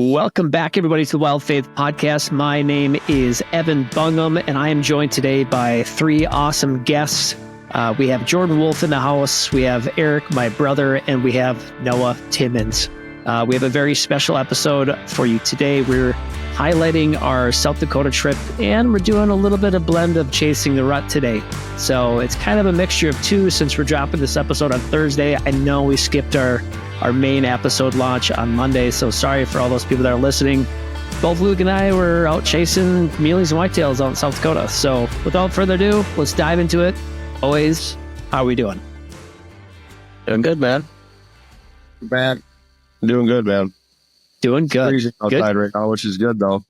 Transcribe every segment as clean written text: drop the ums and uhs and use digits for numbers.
Welcome back, everybody, to the Wild Faith Podcast. My name is Evan Bungum, and I am joined today by three awesome guests. We have Jordan Wolf in the house, we have Erik, my brother, and we have Noah Timmons. We have a very special episode for you today. We're highlighting our South Dakota trip, and we're doing a little bit of blend of chasing the rut today. So it's kind of a mixture of two since we're dropping this episode on Thursday. I know we skipped our main episode launch on Monday, so sorry for all those people that are listening. Both Luke and I were out chasing muleys and whitetails out in South Dakota. So without further ado, let's dive into it. Always, how are we doing? Doing good, man. Man, doing good, man. Doing good. Freezing outside right now, which is good though.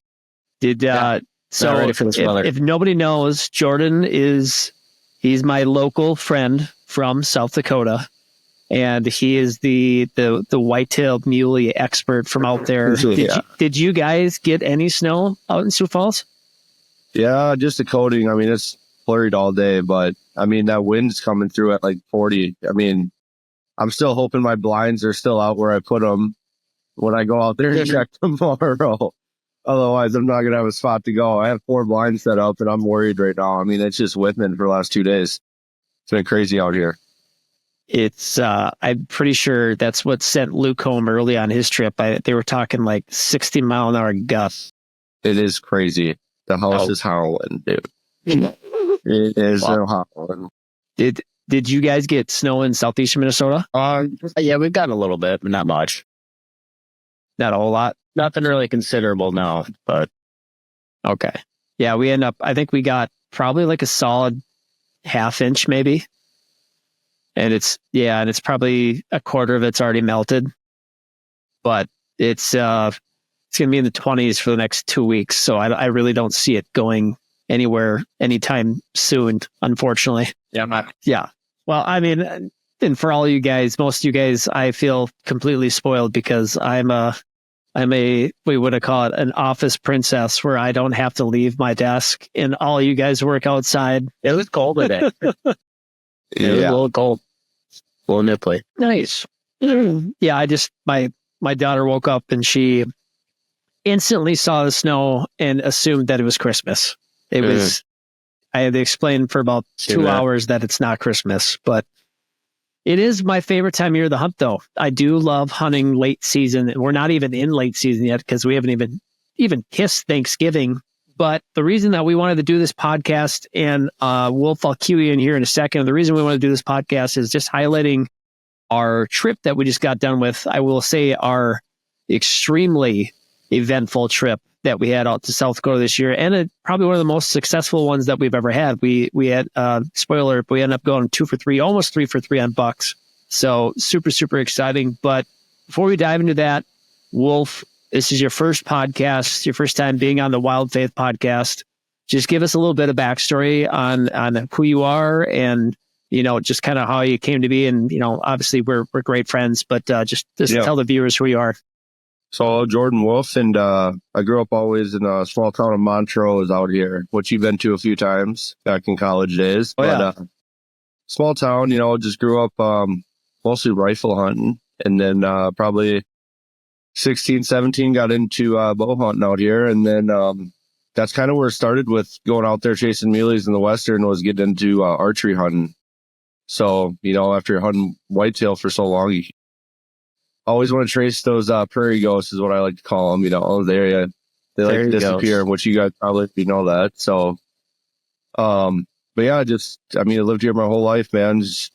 So ready for this weather. If nobody knows, Jordan he's my local friend from South Dakota. And he is the white-tailed muley expert from out there. Did you guys get any snow out in Sioux Falls? Yeah, just a coating. I mean, it's flurried all day, but I mean, that wind's coming through at like 40. I mean, I'm still hoping my blinds are still out where I put them when I go out there and check tomorrow. Otherwise, I'm not going to have a spot to go. I have 4 blinds set up and I'm worried right now. I mean, it's just whipping for the last 2 days. It's been crazy out here. It's I'm pretty sure that's what sent Luke home early on his trip. They were talking like 60-mile-an-hour gusts. It is crazy. The house is howling, dude. It is howling. Did you guys get snow in southeastern Minnesota? Yeah, we've gotten a little bit, but not much. Not a whole lot. Nothing really considerable now, but okay. Yeah, I think we got probably like a solid half inch maybe. And it's probably a quarter of it's already melted, but it's going to be in the 20s for the next 2 weeks. So I really don't see it going anywhere anytime soon, unfortunately. Yeah. Well, I mean, and for all you guys, most of you guys, I feel completely spoiled because I'm a, we would call it an office princess where I don't have to leave my desk and all you guys work outside. It was cold today. It was a little cold. A little nipply. Nice. Yeah, my daughter woke up and she instantly saw the snow and assumed that it was Christmas. It was, I had to explain for about 2 hours that it's not Christmas, but it is my favorite time of year to hunt though. I do love hunting late season. We're not even in late season yet because we haven't even kissed Thanksgiving. But the reason that we wanted to do this podcast, and Wolf, I'll cue you in here in a second. The reason we want to do this podcast is just highlighting our trip that we just got done with. I will say our extremely eventful trip that we had out to South Dakota this year, and probably one of the most successful ones that we've ever had. We had, spoiler, we ended up going 2 for 3, almost 3 for 3 on bucks. So super, super exciting. But before we dive into that, Wolf, this is your first podcast, your first time being on the Wild Faith Podcast. Just give us a little bit of backstory on who you are and, just kind of how you came to be. And, obviously we're great friends, but just tell the viewers who you are. So Jordan Wolf, and I grew up always in a small town of Montrose out here, which you've been to a few times back in college days. Small town, just grew up mostly rifle hunting. And then probably 16, 17, got into bow hunting out here. And then that's kind of where it started with going out there chasing muleys in the Western, was getting into archery hunting. So, after hunting whitetail for so long, you always want to trace those prairie ghosts is what I like to call them. They like to disappear, which you guys probably know that. So, but yeah, I lived here my whole life, man. Just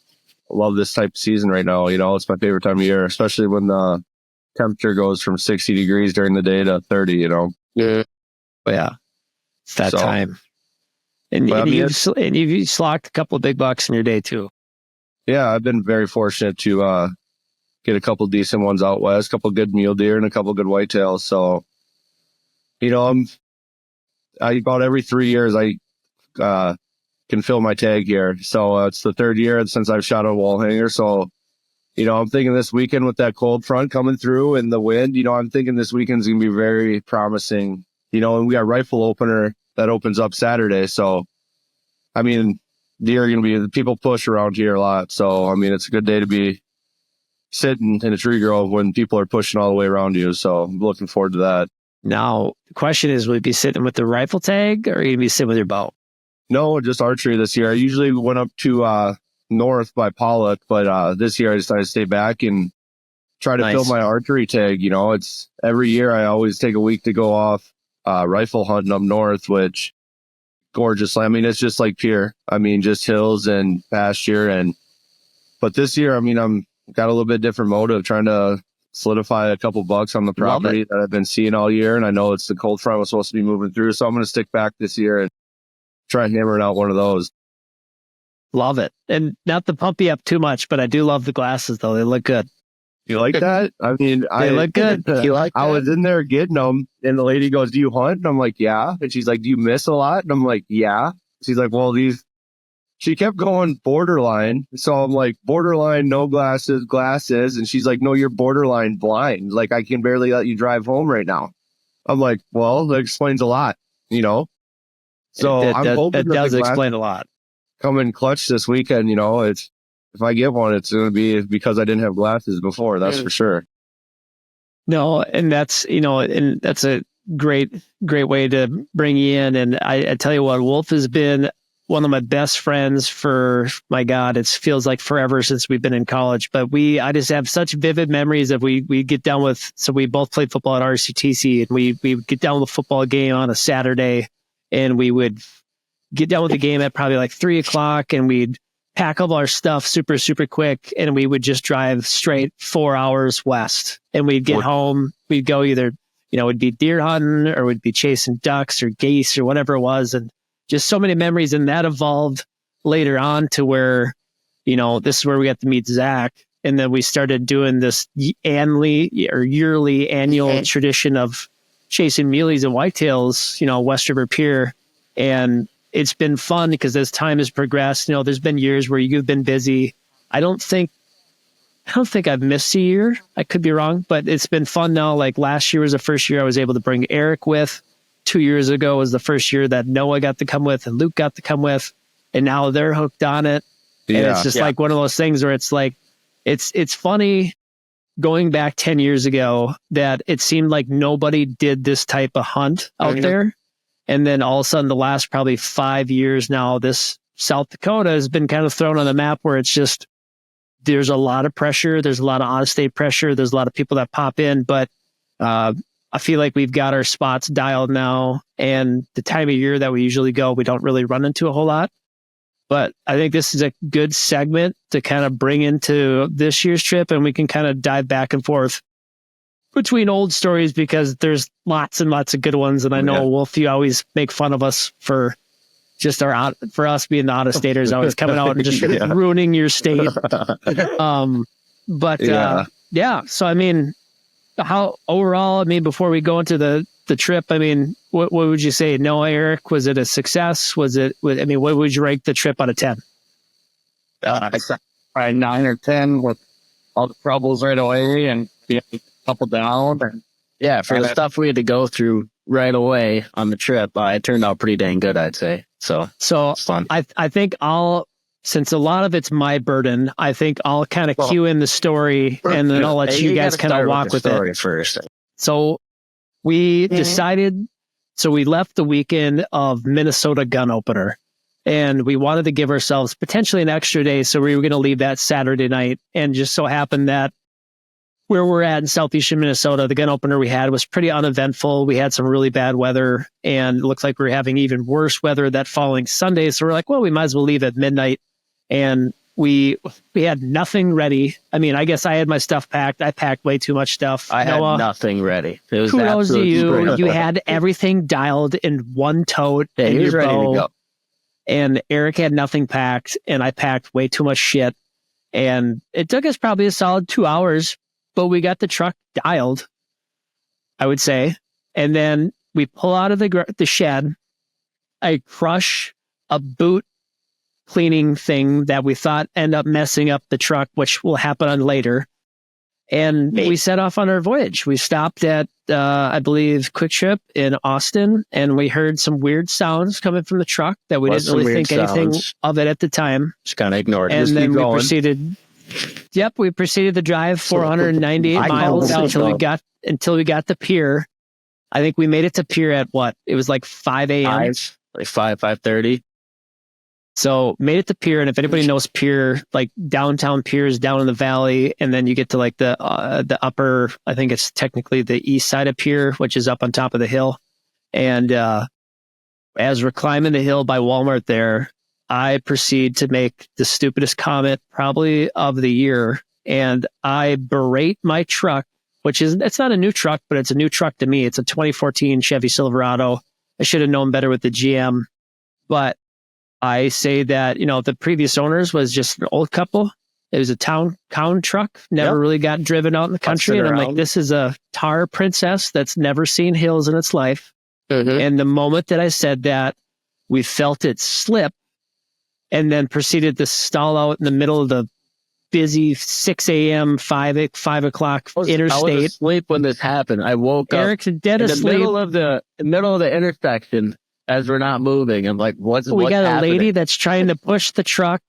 love this type of season right now. It's my favorite time of year, especially when the temperature goes from 60 degrees during the day to 30, Yeah. It's that time. And you've slocked a couple of big bucks in your day too. Yeah, I've been very fortunate to get a couple decent ones out west, a couple good mule deer and a couple good whitetails. So, about every 3 years I can fill my tag here. So it's the 3rd year since I've shot a wall hanger. So, I'm thinking this weekend with that cold front coming through and the wind, I'm thinking this weekend's going to be very promising, and we got rifle opener that opens up Saturday. So, deer are going to be, people push around here a lot. So, it's a good day to be sitting in a tree grove when people are pushing all the way around you. So I'm looking forward to that. Now, the question is, will you be sitting with the rifle tag or are you going to be sitting with your bow? No, just archery this year. I usually went up to north by Pollock, but this year I decided to stay back and try to fill my archery tag. You know, it's every year I always take a week to go off rifle hunting up north, which gorgeous. I mean, it's just like pure. I mean, just hills and pasture. But this year, I mean, I'm got a little bit different motive, trying to solidify a couple bucks on the property that I've been seeing all year. And I know it's the cold front was supposed to be moving through. So I'm going to stick back this year and try hammering out one of those. Love it. And not to pump you up too much, but I do love the glasses though. They look good. You like that? I mean, they look good. You like that? I was in there getting them and the lady goes, "Do you hunt?" And I'm like, "Yeah." And she's like, "Do you miss a lot?" And I'm like, "Yeah." She's like, "Well, she kept going borderline. So I'm like, borderline, no glasses, glasses. And she's like, "No, you're borderline blind. Like, I can barely let you drive home right now." I'm like, "Well, that explains a lot, you know?" So I'm hoping that does explain a lot. Come in clutch this weekend, you know. If I get one, it's going to be because I didn't have glasses before. That's for sure. No, and that's, and that's a great way to bring you in. And I tell you what, Wolf has been one of my best friends for, my God, it feels like forever since we've been in college. But I just have such vivid memories of we get down with, so we both played football at RCTC, and we would get down with a football game on a Saturday, and we would get down with the game at probably like 3:00, and we'd pack up our stuff super, super quick, and we would just drive straight 4 hours west. And we'd get home, we'd go either, it'd be deer hunting or we'd be chasing ducks or geese or whatever it was. And just so many memories. And that evolved later on to where, this is where we got to meet Zach. And then we started doing this yearly annual tradition of chasing muleys and whitetails, West River Pier. And it's been fun because as time has progressed, there's been years where you've been busy. I don't think I've missed a year. I could be wrong, but it's been fun now. Like last year was the first year I was able to bring Erik with. 2 years ago was the first year that Noah got to come with and Luke got to come with. And now they're hooked on it. And it's just like one of those things where it's like, it's funny going back 10 years ago that it seemed like nobody did this type of hunt out there. And then all of a sudden, the last probably 5 years now, this South Dakota has been kind of thrown on the map where it's just, there's a lot of pressure. There's a lot of out-of-state pressure. There's a lot of people that pop in. But I feel like we've got our spots dialed now. And the time of year that we usually go, we don't really run into a whole lot. But I think this is a good segment to kind of bring into this year's trip. And we can kind of dive back and forth between old stories because there's lots and lots of good ones. And I know, Wolf, you always make fun of us for just for us being the out-of-staters, always coming out and just ruining your state. So I mean, how overall, I mean, before we go into the trip, I mean, what would you say? Noah, Erik, was it a success? What would you rank the trip out of 10? Probably 9 or 10 with all the troubles right away and being couple down. And for the stuff we had to go through right away on the trip, it turned out pretty dang good, I'd say. So it's fun. I think since a lot of it's my burden, I think I'll kind of cue in the story and then I'll let you guys kind of walk with it first. So we decided, we left the weekend of Minnesota gun opener and we wanted to give ourselves potentially an extra day. So we were going to leave that Saturday night, and just so happened that where we're at in southeastern Minnesota, the gun opener we had was pretty uneventful. We had some really bad weather, and it looked like we were having even worse weather that following Sunday. So we're like, well, we might as well leave at midnight. And we had nothing ready. I mean, I guess I had my stuff packed. I packed way too much stuff. I had nothing ready. It was kudos to you. You had everything dialed in one tote and your ready bow. to go. And Erik had nothing packed, and I packed way too much shit. And it took us probably a solid 2 hours. But we got the truck dialed, I would say. And then we pull out of the shed. I crush a boot cleaning thing that we thought end up messing up the truck, which will happen on later. And we set off on our voyage. We stopped at, I believe, Quick Trip in Austin, and we heard some weird sounds coming from the truck that we didn't really think anything of it at the time. Just kind of ignored it. And then we proceeded Yep, we proceeded to drive 498 miles until we got to Pier. I think we made it to Pier at what? It was like 5 a.m. Like 5:30. So made it to Pier, and if anybody knows Pier, like downtown Pier is down in the valley, and then you get to like the upper, I think it's technically the east side of Pier, which is up on top of the hill. And as we're climbing the hill by Walmart there, I proceed to make the stupidest comment probably of the year, and I berate my truck, it's not a new truck, but it's a new truck to me. It's a 2014 Chevy Silverado. I should have known better with the GM, but I say that, the previous owners was just an old couple. It was a town truck, never really got driven out in the country. And I'm like, this is a tar princess that's never seen hills in its life. Mm-hmm. And the moment that I said that, we felt it slip and then proceeded to stall out in the middle of the busy 6 a.m., 5 o'clock interstate. I was asleep when this happened. I woke up Eric's dead in asleep. the middle of the intersection as we're not moving. I'm like, what's We got happening? a lady that's trying to push the truck.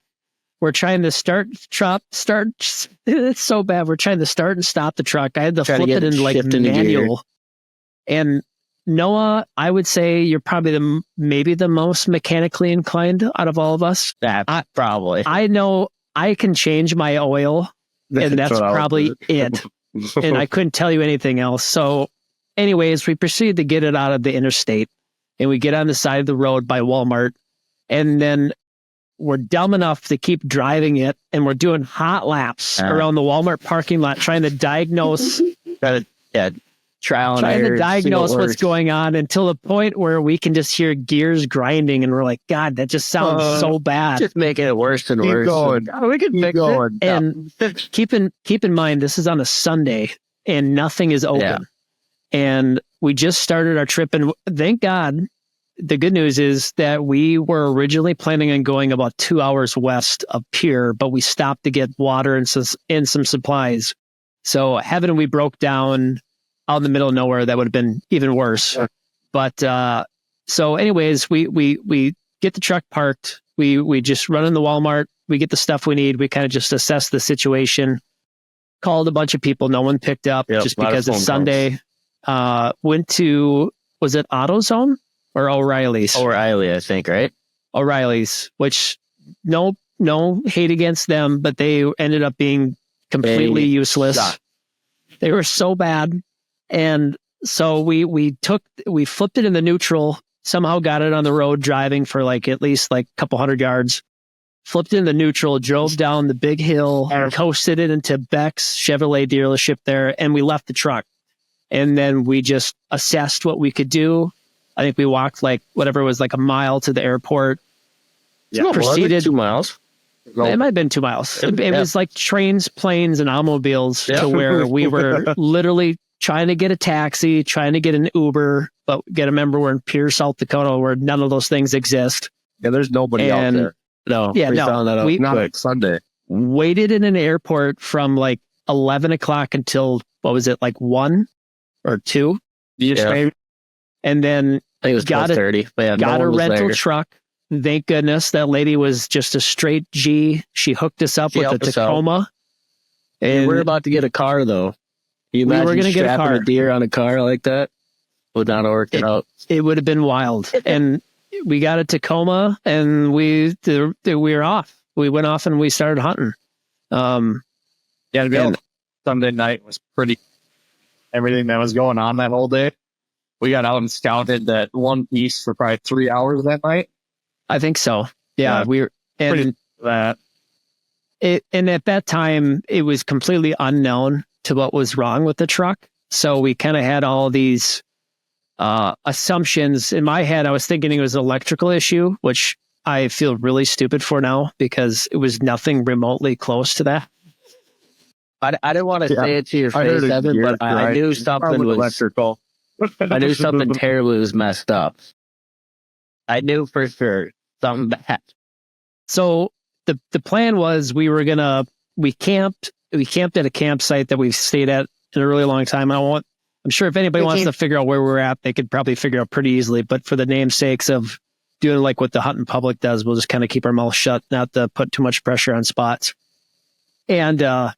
We're trying to start. It's so bad. We're trying to start and stop the truck. I had to flip it in like manual. And Noah, I would say you're probably maybe the most mechanically inclined out of all of us. Probably. I know I can change my oil, and that's probably it. And I couldn't tell you anything else. So anyways, we proceeded to get it out of the interstate, and we get on the side of the road by Walmart, and then we're dumb enough to keep driving it, and we're doing hot laps around the Walmart parking lot trying to diagnose trial and error, trying to diagnose what's going on, until the point where we can just hear gears grinding, and we're like, God, that just sounds so bad. Just making it worse and worse. We can fix it. And keep in mind, this is on a Sunday, and nothing is open. Yeah. And we just started our trip, and thank God, the good news is that we were originally planning on going about 2 hours west of Pier, but we stopped to get water and some supplies. So heaven, we broke down out in the middle of nowhere. That would have been even worse. Yeah. But so anyways, we get the truck parked. We just run in the Walmart. We get the stuff we need. We kind of just assess the situation. Called a bunch of people. No one picked up just because it's Sunday. Went to, was it AutoZone or O'Reilly's? O'Reilly, I think, right? O'Reilly's, which no hate against them, but they ended up being completely useless. Suck. They were so bad. And so we flipped it in the neutral, somehow got it on the road driving for at least a couple hundred yards, flipped it in the neutral, drove down the big hill, coasted it into Beck's Chevrolet dealership there, and we left the truck. And then we just assessed what we could do. I think we walked whatever was a mile to the airport. Yeah, proceeded 2 miles. It might have been 2 miles. It was like trains, planes, and automobiles to where we were literally trying to get a taxi, trying to get an Uber, but got to remember we're in Pierce, South Dakota, where none of those things exist. Yeah, there's nobody out there. No, found that out. Not Sunday. Waited in an airport from 11 o'clock until, what was it, 1 or 2? And then I think it was got a rental truck. Thank goodness that lady was just a straight G. She hooked us up with a Tacoma. And we're about to get a car, though. You imagine we were going to get a car. A deer on a car like that? Would not work out. It would have been wild. And we got a Tacoma, and we were off. We went off and we started hunting. Sunday night was pretty. Everything that was going on that whole day. We got out and scouted that one piece for probably 3 hours that night. I think so. Yeah, we were. And that. And at that time, it was completely unknown to what was wrong with the truck. So we kind of had all these assumptions. In my head, I was thinking it was an electrical issue, which I feel really stupid for now because it was nothing remotely close to that. I didn't want to say it to your face, Evan, but I knew something was electrical. I knew something terribly was messed up. I knew for sure something bad. So the plan was we camped at a campsite that we've stayed at in a really long time. I'm sure if anybody wants to figure out where we're at, they could probably figure out pretty easily. But for the namesakes of doing what the hunting public does, we'll just kind of keep our mouth shut, not to put too much pressure on spots. And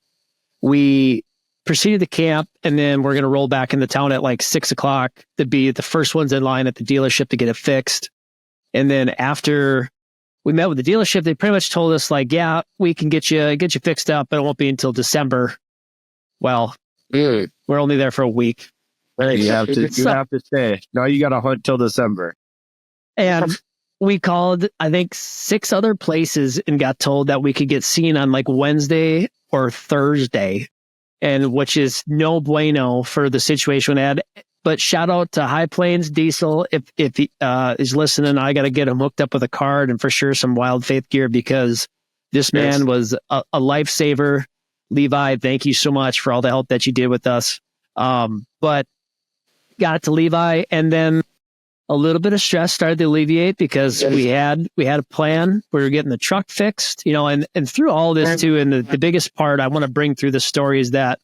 we proceeded to camp, and then we're going to roll back into town at like 6:00 to be the first ones in line at the dealership to get it fixed. And then after we met with the dealership, they pretty much told us like, yeah, we can get you fixed up, but it won't be until December. Well, we're only there for a week. You have to stay. Now you got to hunt till December. And we called, I think, 6 other places and got told that we could get seen on like Wednesday or Thursday, and which is no bueno for the situation we had. But shout out to High Plains Diesel. If he is listening, I got to get him hooked up with a card and for sure some Wild Faith gear, because this man was a lifesaver. Levi, thank you so much for all the help that you did with us. But got it to Levi, and then a little bit of stress started to alleviate because we had a plan. We were getting the truck fixed, and through all this too. And the biggest part I want to bring through the story is that,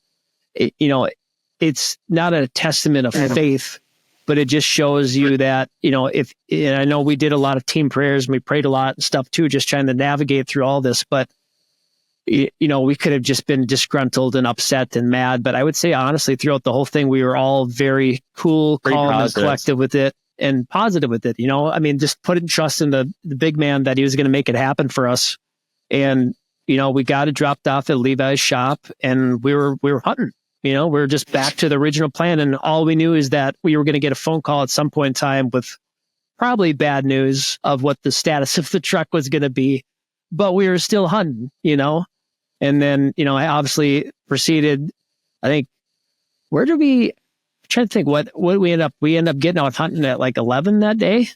it's not a testament of faith, but it just shows you that, and I know we did a lot of team prayers and we prayed a lot and stuff too, just trying to navigate through all this, but we could have just been disgruntled and upset and mad. But I would say honestly, throughout the whole thing, we were all very cool, calm, and collected with it. And positive with it, just putting trust in the big man that he was going to make it happen for us. And, we got it dropped off at Levi's shop, and we were hunting, we were just back to the original plan. And all we knew is that we were going to get a phone call at some point in time with probably bad news of what the status of the truck was going to be, but we were still hunting, and then, I obviously proceeded, I think, where did we, trying to think what we end up getting out hunting at like 11 that day,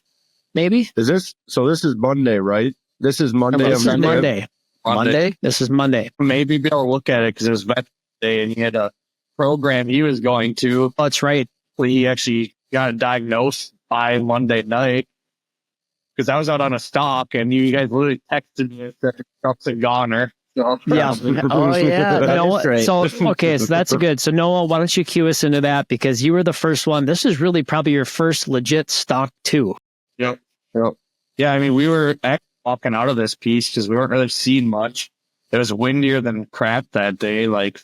maybe. This is Monday, right? This is Monday. This is Monday. This is Monday. Maybe be able to look at it because it was Veterans Day and he had a program he was going to. Oh, that's right. He actually got diagnosed by Monday night because I was out on a stalk and you guys literally texted me that the truck's a goner. Yeah. Oh, yeah. Noah, right. So that's good. So Noah, why don't you cue us into that? Because you were the first one. This is really probably your first legit stalk too. Yep. Yeah. We were walking out of this piece because we weren't really seeing much. It was windier than crap that day, like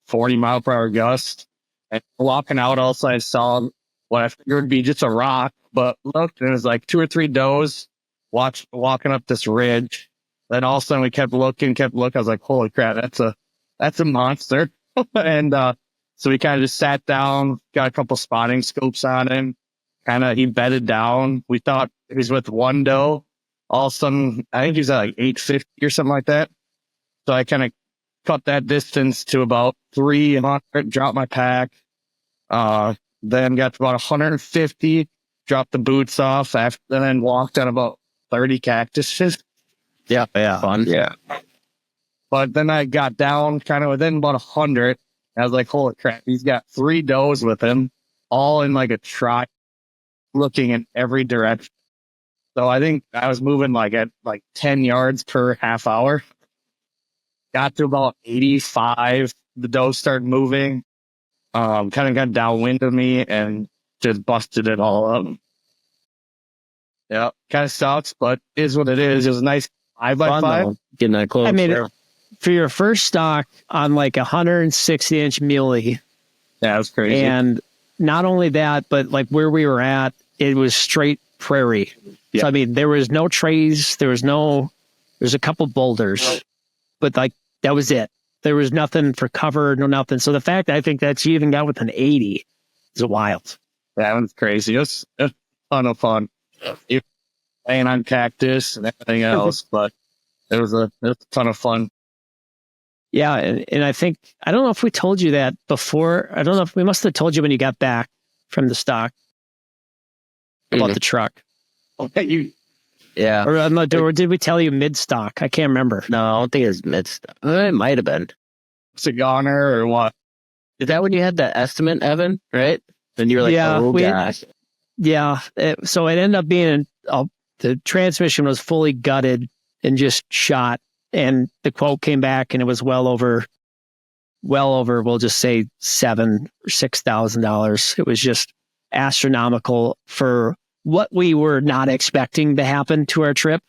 40-mile-per-hour gust. And walking out, also I saw what I figured would be just a rock, but looked and it was like 2 or 3 does walking up this ridge. Then all of a sudden we kept looking. I was like, holy crap, that's a monster. And so we kind of just sat down, got a couple spotting scopes on him. He bedded down. We thought he was with one doe. All of a sudden, I think he was at like 850 or something like that. So I kind of cut that distance to about 300, dropped my pack. Then got to about 150, dropped the boots off, and then walked on about 30 cactuses. Yeah. Fun. Yeah. But then I got down kind of within about 100. I was like, holy crap, he's got 3 does with him, all in like a trot, looking in every direction. So I think I was moving at 10 yards per half hour. Got to about 85. The does started moving. Kind of got downwind of me and just busted it all up. Yeah, kind of sucks, but it is what it is. It was a nice 5x5. Getting that close. For your first stock on like 160-inch muley. Yeah, it was crazy. And not only that, but like where we were at, it was straight prairie. Yeah. So, there was no trees. There's a couple boulders, but like that was it. There was nothing for cover, no nothing. So the fact I think that you even got with an 80 is wild. That one's crazy. It was a ton of fun. Laying on cactus and everything else, but it was a ton of fun. Yeah, and I think, I don't know if we told you that before. I don't know if we must have told you when you got back from the stock about the truck. Okay, yeah. Or did we tell you mid-stock? I can't remember. No, I don't think it was mid-stock. It might have been. It's a goner or what? Is that when you had that estimate, Evan? Right? Then you were like, gosh. Yeah. So it ended up being, the transmission was fully gutted and just shot. And the quote came back and it was well over, we'll just say $7,000 or $6,000. It was just astronomical for what we were not expecting to happen to our trip.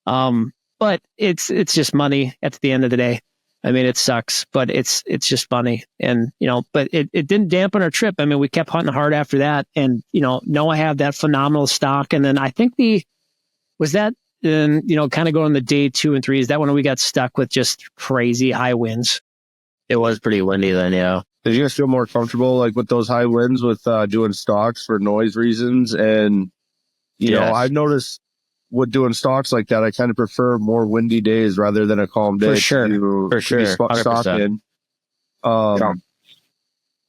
But it's just money at the end of the day. I mean, it sucks, but it's just funny. And, but it didn't dampen our trip. I mean, we kept hunting hard after that. And, Noah had that phenomenal stock. And then I think kind of going the day 2 and 3, is that when we got stuck with just crazy high winds? It was pretty windy then, yeah. Did you guys feel more comfortable like with those high winds with doing stalks for noise reasons? And, I've noticed with doing stalks like that, I kind of prefer more windy days rather than a calm day. For sure. Stalking. But,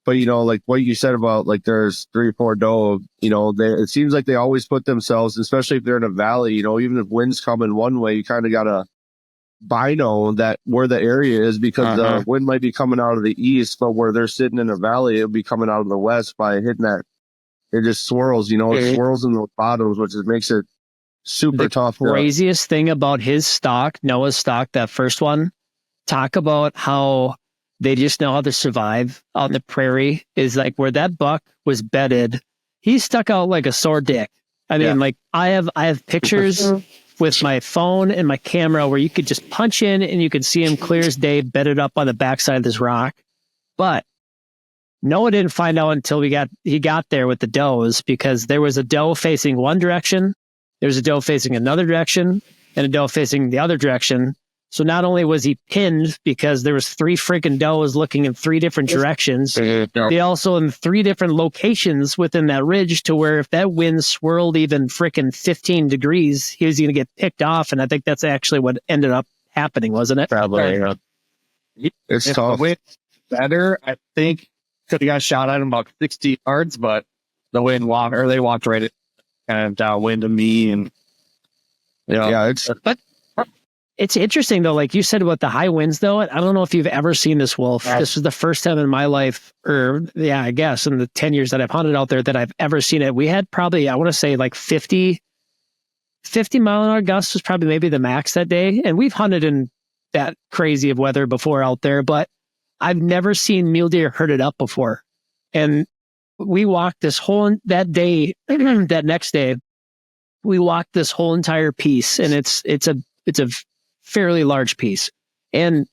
like what you said about like there's 3 or 4 doe, it seems like they always put themselves, especially if they're in a valley, even if winds come in one way, you kind of got to bino that where the area is, because the wind might be coming out of the east, but where they're sitting in a valley, it'll be coming out of the west by hitting that. It just swirls, it swirls in the bottoms, which makes it super tough. The craziest thing about his stock, Noah's stock, that first one, talk about how they just know how to survive out in the prairie, is like where that buck was bedded. He stuck out like a sore dick. I mean, like I have pictures with my phone and my camera where you could just punch in and you could see him clear as day, bedded up on the backside of this rock. But Noah didn't find out until he got there with the does, because there was a doe facing one direction, there was a doe facing another direction, and a doe facing the other direction. So not only was he pinned because there was 3 freaking does looking in 3 different directions, they also in 3 different locations within that ridge, to where if that wind swirled even freaking 15 degrees, he was going to get picked off. And I think that's actually what ended up happening, wasn't it? Probably. It's if tough. The wind better, I think could have got shot at him about 60 yards, but the wind they walked right at kind of downwind of me, and it's interesting though, like you said about the high winds though. I don't know if you've ever seen this wolf. This was the first time in my life, I guess in the 10 years that I've hunted out there, that I've ever seen it. We had probably, I want to say like 50 mile an hour gusts was probably maybe the max that day. And we've hunted in that crazy of weather before out there, but I've never seen mule deer herded up before. And we walked that day, that next day, we walked this whole entire piece, and it's a fairly large piece. And,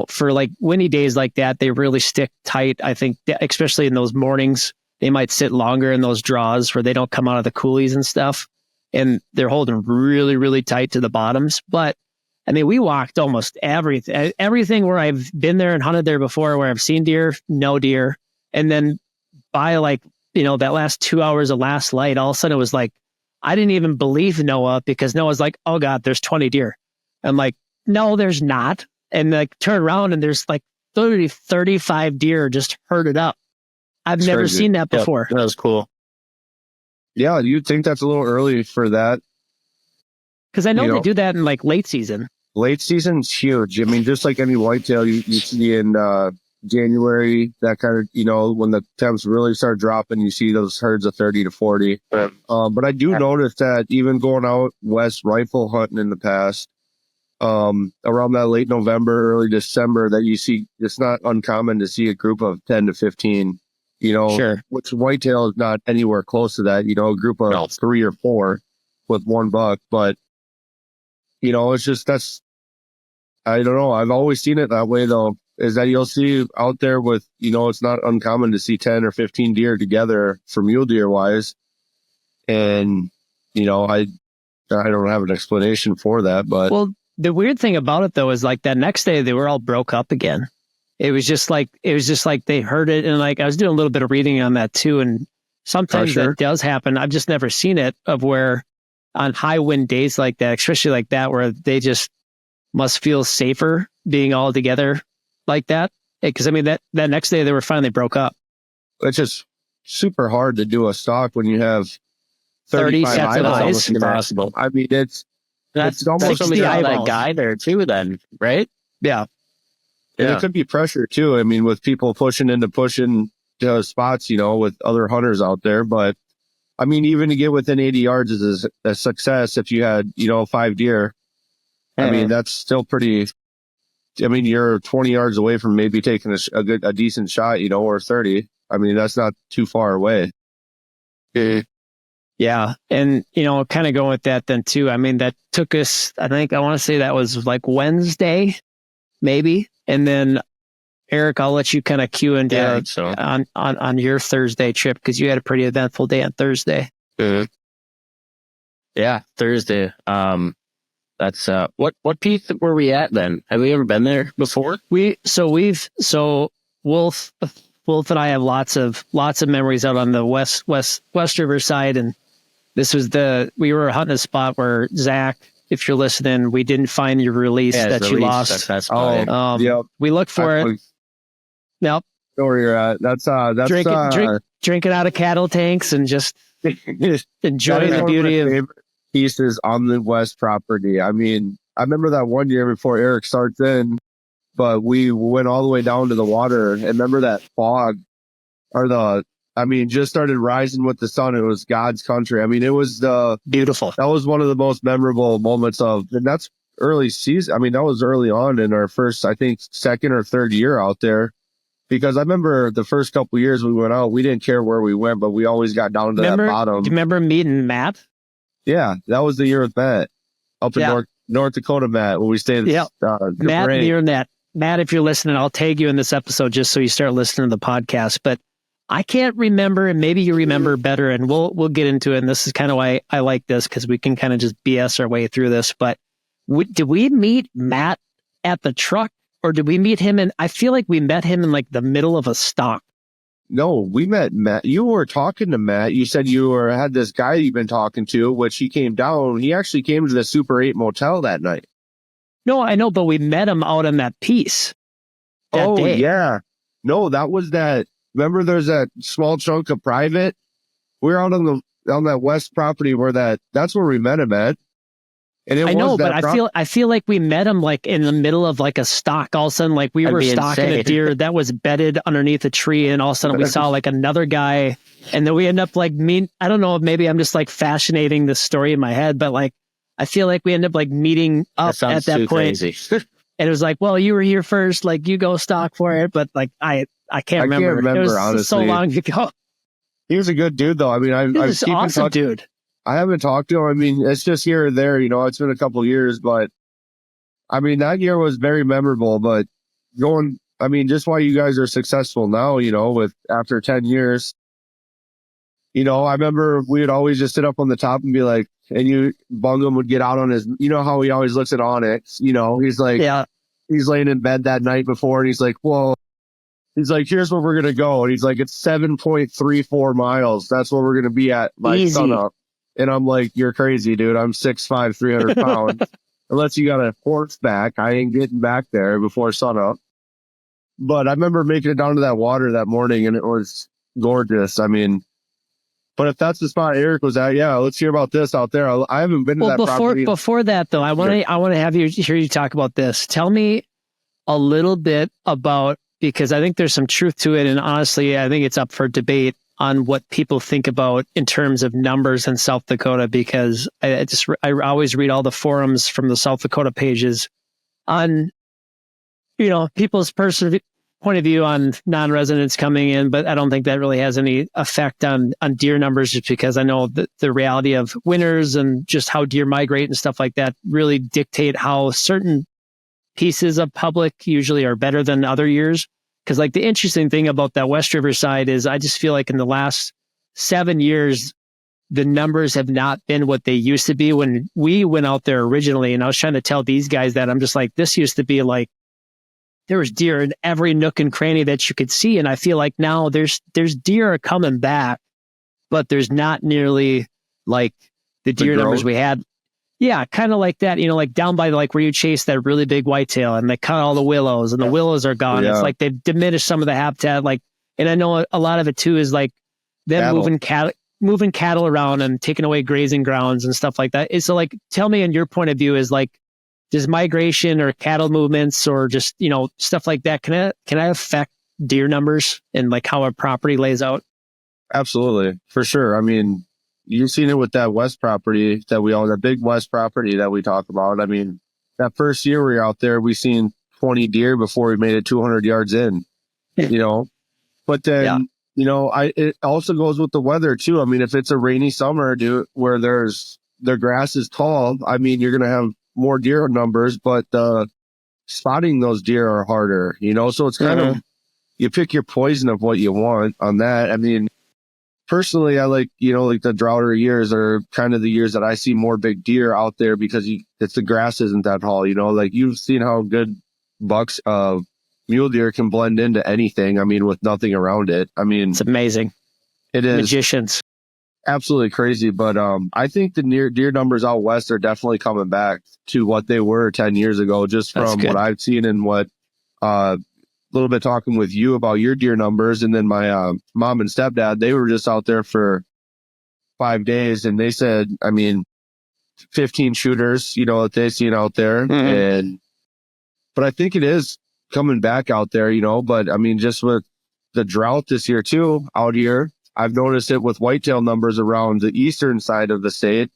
for like windy days like that, they really stick tight. I think, especially in those mornings, they might sit longer in those draws where they don't come out of the coulees and stuff. And they're holding really, really tight to the bottoms. But I mean, we walked almost everything where I've been there and hunted there before, where I've seen deer, no deer. And then by that last 2 hours of last light, all of a sudden it was like, I didn't even believe Noah, because Noah's like, oh God, there's 20 deer. I'm like, no, there's not. And like turn around and there's like 35 deer just herded up. I've never seen that before. That was cool. Yeah, you'd think that's a little early for that. Because I know they do that in like late season. Late season's huge. I mean, just like any whitetail you see in January, that kind of, when the temps really start dropping, you see those herds of 30 to 40. But I do notice that even going out west rifle hunting in the past, around that late November, early December, that you see, it's not uncommon to see a group of 10 to 15, which whitetail is not anywhere close to that, a group of 3 or 4 with 1 buck. But, it's just, I don't know. I've always seen it that way though, is that you'll see out there with, it's not uncommon to see 10 or 15 deer together for mule deer wise. And, I don't have an explanation for that, but. Well, the weird thing about it though, is like that next day they were all broke up again. It was just like they heard it. And like, I was doing a little bit of reading on that too. And sometimes that does happen. I've just never seen it, of where on high wind days like that, especially like that, where they just must feel safer being all together like that. Because I mean, that next day they were finally broke up. It's just super hard to do a stalk when you have 30 sets of eyes. Almost impossible. I mean, it's almost somebody got that guy there too then, right? Yeah. And it could be pressure too. I mean, with people pushing to spots, with other hunters out there. But I mean, even to get within 80 yards is a success. If you had, 5 deer, I mean, that's still pretty. I mean, you're 20 yards away from maybe taking a decent shot, or 30. I mean, that's not too far away. Yeah. And, kind of going with that then too. I mean, that took us, I think I want to say that was like Wednesday maybe. And then Erik, I'll let you kind of cue into Yeah, on your Thursday trip because you had a pretty eventful day on Thursday. Mhm. Yeah, Thursday. That's what piece were we at then? Have we ever been there before? Wolf and I have lots of memories out on the West River side, and this was we were hunting a spot where Zach, if you're listening, we didn't find your release that you lost. Yep. We looked for it. Yep. Know where you're at. That's drinking out of cattle tanks and just enjoying the beauty of pieces on the West property. I mean, I remember that one year before Erik starts in, but we went all the way down to the water and remember that fog just started rising with the sun. It was God's country. I mean, it was beautiful. That was one of the most memorable moments and that's early season. I mean, that was early on in our first, I think, second or third year out there. Because I remember the first couple of years we went out, we didn't care where we went, but we always got down to that bottom. Do you remember meeting Matt? Yeah, that was the year with Matt up in North Dakota, Matt, when we stayed. Yeah, Matt, near that. Matt, if you're listening, I'll tag you in this episode just so you start listening to the podcast. But I can't remember, and maybe you remember better, and we'll get into it. And this is kind of why I like this, because we can kind of just BS our way through this. But did we meet Matt at the truck? Or did we meet him I feel like we met him in like the middle of a stalk. No, we met Matt. You were talking to Matt. You said you had this guy you've been talking to, which he came down. He actually came to the Super 8 motel that night. No, I know, but we met him out on that piece. That day. Yeah. No, that was that. Remember there's that small chunk of private? We were out on that west property where that's where we met him at. And I know, but I feel like we met him like in the middle of like a stalk. All of a sudden, like we were stalking a deer that was bedded underneath a tree, and all of a sudden we saw like another guy, and then we end up like I don't know, maybe I'm just like fascinating the story in my head, but like I feel like we end up like meeting up at that point, and it was like, well, you were here first, like you go stalk for it, but like I can't remember. It was honestly so long ago. He was a good dude, though. I mean, I was awesome dude. I haven't talked to him. I mean, it's just here or there, it's been a couple of years, but I mean, that year was very memorable, but just why you guys are successful now, with after 10 years, I remember we would always just sit up on the top and be like, and Bungum would get out on his, how he always looks at Onyx, he's like, he's laying in bed that night before and he's like, well, he's like, here's where we're going to go. And he's like, it's 7.34 miles. That's where we're going to be at by sunup. And I'm like, you're crazy, dude. I'm 6'5", 300 pounds. Unless you got a horseback, I ain't getting back there before sunup. But I remember making it down to that water that morning, and it was gorgeous. I mean, but if that's the spot Erik was at, yeah, let's hear about this out there. I haven't been to that property. Before that, though, I want to have you hear you talk about this. Tell me a little bit about, because I think there's some truth to it, and honestly, I think it's up for debate on what people think about in terms of numbers in South Dakota, because I always read all the forums from the South Dakota pages on, people's personal point of view on non-residents coming in, but I don't think that really has any effect on deer numbers, just because I know that the reality of winters and just how deer migrate and stuff like that really dictate how certain pieces of public usually are better than other years. Because like the interesting thing about that West River side is I just feel like in the last 7 years, the numbers have not been what they used to be when we went out there originally. And I was trying to tell these guys that I'm just like, this used to be like, there was deer in every nook and cranny that you could see. And I feel like now there's deer are coming back, but there's not nearly like the deer numbers we had. Yeah, kind of like that, like down by like where you chase that really big whitetail and they cut all the willows and the willows are gone. Yeah. It's like they've diminished some of the habitat. Like, and I know a lot of it too is like them moving cattle around and taking away grazing grounds and stuff like that. So like, tell me in your point of view is like, does migration or cattle movements or just, stuff like that, can I affect deer numbers and like how a property lays out? Absolutely. For sure. I mean, you've seen it with that west property that we own, the big west property that we talk about. I mean, that first year we were out there, we seen 20 deer before we made it 200 yards in, But then, it also goes with the weather too. I mean, if it's a rainy summer, where the grass is tall, I mean, you're going to have more deer numbers, but the spotting those deer are harder, you know, so it's kind of, you pick your poison of what you want on that. I mean, personally, I like, you know, like the droughter years are kind of the years that I see more big deer out there because it's the grass isn't that tall, you know, like you've seen how good bucks, mule deer can blend into anything. I mean, with nothing around it. I mean, it's amazing. It is magicians. Absolutely crazy. But, I think the deer numbers out west are definitely coming back to what they were 10 years ago, just from what I've seen and what, little bit talking with you about your deer numbers. And then my mom and stepdad, they were just out there for 5 days and they said, I mean, 15 shooters, you know, that they seen out there. But I think it is coming back out there, you know, but I mean, just with the drought this year too, out here, I've noticed it with whitetail numbers around the eastern side of the state.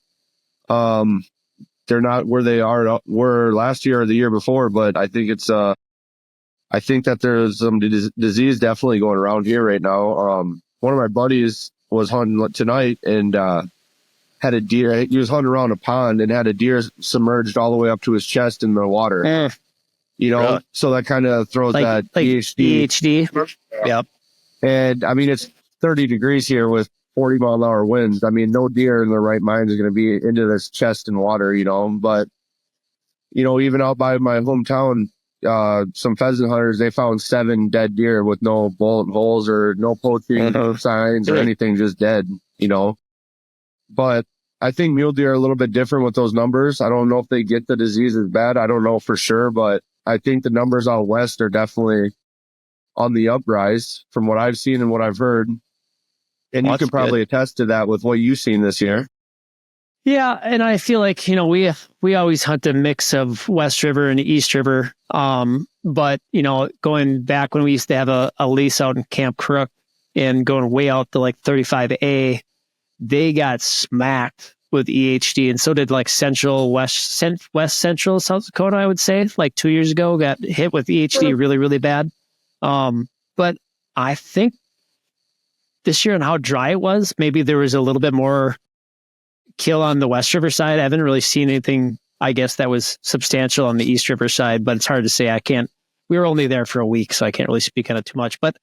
They're not where they were last year or the year before, but I think it's, I think that there's some disease definitely going around here right now. One of my buddies was hunting tonight and had a deer. He was hunting around a pond and had a deer submerged all the way up to his chest in the water. You know, so that kind of throws that EHD. Yep. And I mean, it's 30 degrees here with 40-mile-an-hour winds. I mean, no deer in their right mind is going to be into this chest in water, you know. But, you know, even out by my hometown, some pheasant hunters, they found 7 dead deer with no bullet holes or no poaching signs or anything, just dead, you know. But I think mule deer are a little bit different with those numbers. I don't know if they get the disease as bad. I don't know for sure, but I think the numbers out west are definitely on the uprise from what I've seen and what I've heard. And you can probably attest to that with what you've seen this year. Yeah, and I feel like, you know, we always hunt a mix of West River and East River. But, you know, going back when we used to have a lease out in Camp Crook and going way out to like 35A, they got smacked with EHD, and so did like West Central South Dakota, I would say, like 2 years ago, got hit with EHD really, really bad. But I think this year and how dry it was, maybe there was a little bit more kill on the West River side. I haven't really seen anything, I guess, that was substantial on the East River side, but it's hard to say. We were only there for a week, so I can't really speak on it too much. But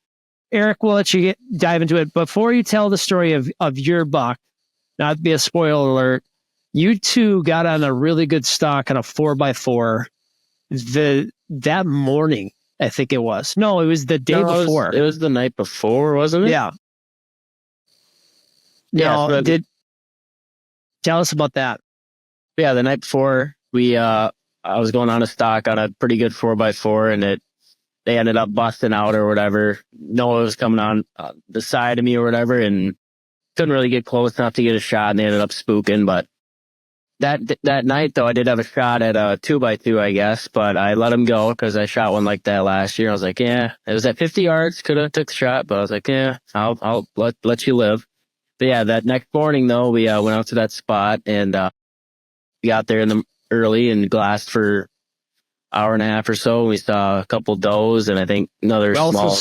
Erik, we'll let you dive into it. Before you tell the story of your buck, not to be a spoiler alert, you two got on a really good stalk on a 4x4 that morning, I think it was. No, it was the day before. It was the night before, wasn't it? Yeah. Yeah. Tell us about that. Yeah, the night before, I was going on a stalk on a pretty good 4x4, and they ended up busting out or whatever. Noah was coming on the side of me or whatever, and couldn't really get close enough to get a shot, and they ended up spooking. But that night, though, I did have a shot at a 2x2, I guess, but I let him go because I shot one like that last year. I was like, yeah, it was at 50 yards, could have took the shot, but I was like, yeah, I'll let you live. But yeah, that next morning, though, we went out to that spot, and we got there early and glassed for hour and a half or so. We saw a couple does and I think another small.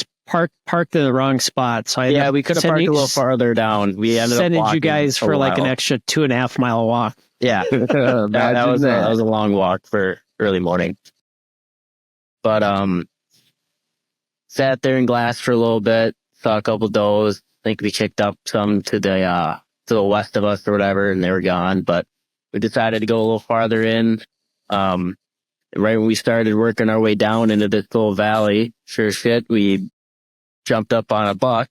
Parked in the wrong spot. So we could have parked a little farther down. We ended up walking you guys for like an extra 2.5 mile walk. Yeah, that was a long walk for early morning. But sat there and glassed for a little bit. Saw a couple does. I think we kicked up some to the west of us or whatever, and they were gone. But we decided to go a little farther in. Right when we started working our way down into this little valley, sure as shit, we jumped up on a buck,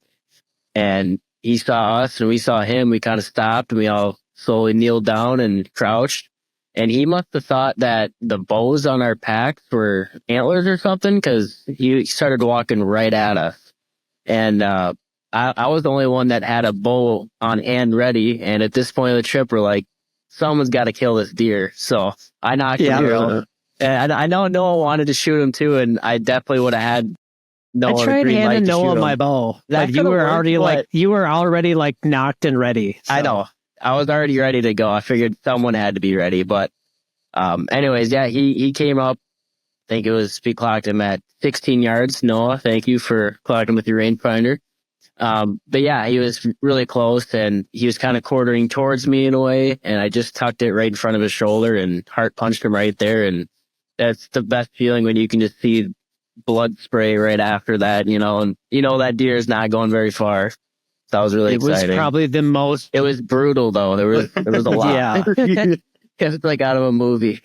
and he saw us and we saw him. We kind of stopped and we all slowly kneeled down and crouched. And he must have thought that the bows on our packs were antlers or something, because he started walking right at us. And I was the only one that had a bow on and ready. And at this point of the trip, we're like, someone's got to kill this deer. So I knocked him out. And I know Noah wanted to shoot him too, and I definitely would have had Noah. I tried handing Noah my bow, but you were already like knocked and ready. So. I know. I was already ready to go. I figured someone had to be ready. But anyways, yeah, he came up. I think we clocked him at 16 yards. Noah, thank you for clocking with your rangefinder. But yeah, he was really close, and he was kind of quartering towards me in a way, and I just tucked it right in front of his shoulder and heart punched him right there, and That's the best feeling when you can just see blood spray right after that, and that deer is not going very far. That was really exciting. It was probably the most. It was brutal though. There was a lot. Yeah. It was like out of a movie.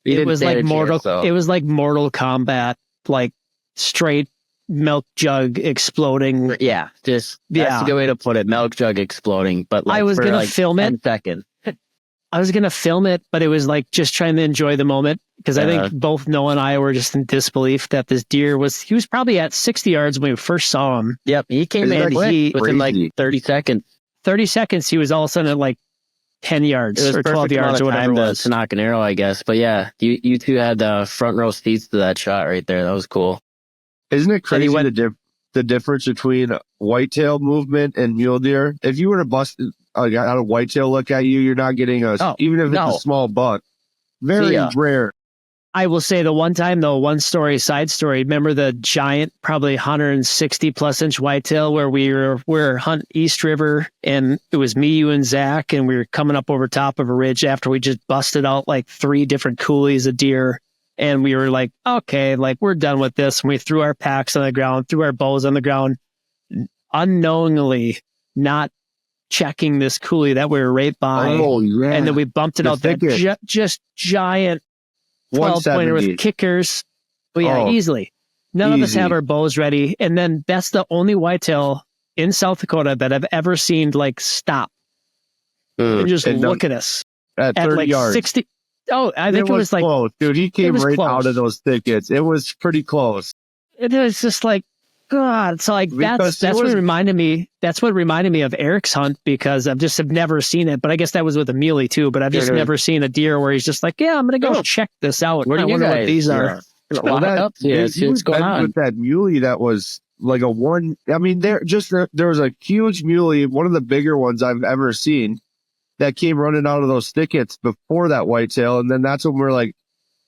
It was like It was like Mortal Kombat, like straight milk jug exploding. Yeah, that's a good way to put it. Milk jug exploding. But like I was gonna film 10 it. seconds. I was gonna film it, but it was like just trying to enjoy the moment because I think both Noah and I were just in disbelief that this deer he was probably at 60 yards when we first saw him. Yep, he came in within like 30 seconds. 30 seconds, he was all of a sudden at like 10 yards or 12 yards or whatever it was. To knock an arrow, I guess. But yeah, you two had the front row seats to that shot right there. That was cool. Isn't it crazy the difference between whitetail movement and mule deer? If you were to bust out a whitetail look at you, you're not getting even if it's a small buck. Very rare. I will say the one time though, side story. Remember the giant, probably 160 plus inch whitetail where we were hunting East River, and it was me, you, and Zach, and we were coming up over top of a ridge after we just busted out like 3 different coulees of deer, and we were like, okay, like we're done with this. And we threw our packs on the ground, threw our bows on the ground, unknowingly not checking this coulee that we were right by, and then we bumped it out that just giant 12 pointer with kickers. But yeah, easily. None of us have our bows ready. And then that's the only whitetail in South Dakota that I've ever seen like stop and just look at us at 30 like yards. 60. Oh, I think it was like close. Dude, he came right out of those thickets. It was pretty close. It was just like, God. So like that's what reminded me. That's what reminded me of Erik's hunt, because I've never seen it. But I guess that was with a muley too. But I've just never seen a deer where he's just like, yeah, I'm gonna go check this out. What do you wonder guys? what these are. He was going on with that muley that was like a one. I mean, there was a huge muley, one of the bigger ones I've ever seen, that came running out of those thickets before that whitetail, and then that's when we're like,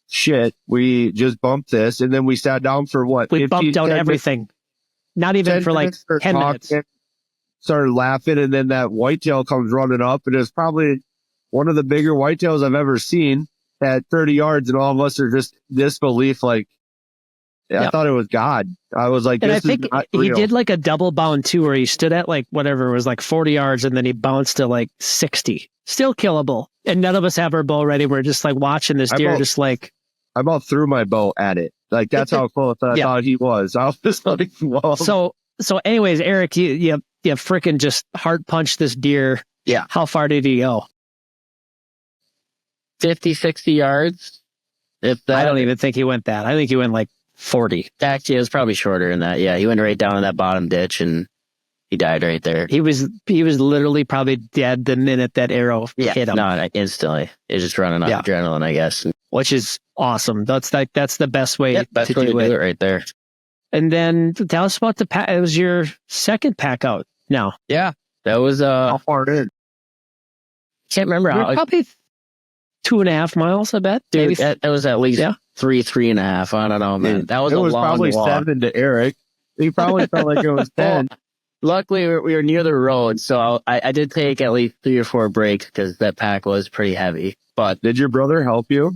shit, we just bumped this, and then we sat down for what? We bumped out everything. Not even for like 10 minutes. Started laughing, and then that whitetail comes running up, and it's probably one of the bigger whitetails I've ever seen at 30 yards, and all of us are just disbelief. Like, I thought it was God. I was like, and this I think is not he real. did like a double bound too, where he stood at like whatever it was, like 40 yards, and then he bounced to like 60. Still killable. And none of us have our bow ready. We're just like watching this deer, just like. I about threw my bow at it. Like, that's how close I thought he was. I was just like, whoa. So anyways, Erik, you freaking just heart punched this deer. Yeah. How far did he go? 50, 60 yards. If that, I don't even think he went that. I think he went like 40. Actually, it was probably shorter than that. Yeah, he went right down in that bottom ditch and he died right there. He was literally probably dead the minute that arrow hit him. No, instantly. It was just running off adrenaline, I guess. Which is awesome. That's the best way to do it right there. And then tell us about the pack. It was your second pack out now. Yeah, that was how far in? Can't remember how. Probably 2.5 miles, I bet. Dude, maybe that was at least 3.5. I don't know, man. That was a long probably walk. 7 to Erik. He probably felt like it was 10. Luckily, we were near the road, so I did take at least 3 or 4 breaks because that pack was pretty heavy. But did your brother help you?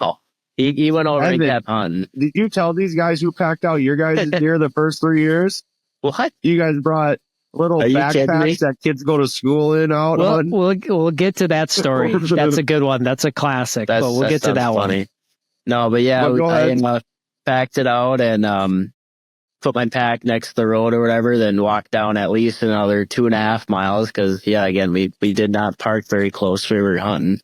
No. He went over and kept hunting. Did you tell these guys who packed out your guys' deer the first 3 years? What? You guys brought little backpacks that kids go to school in out on? We'll get to that story. That's a good one. That's a classic. But we'll get to that funny. one. No, but yeah, I packed it out and put my pack next to the road or whatever, then walked down at least another 2.5 miles because, again, we did not park very close. We were hunting.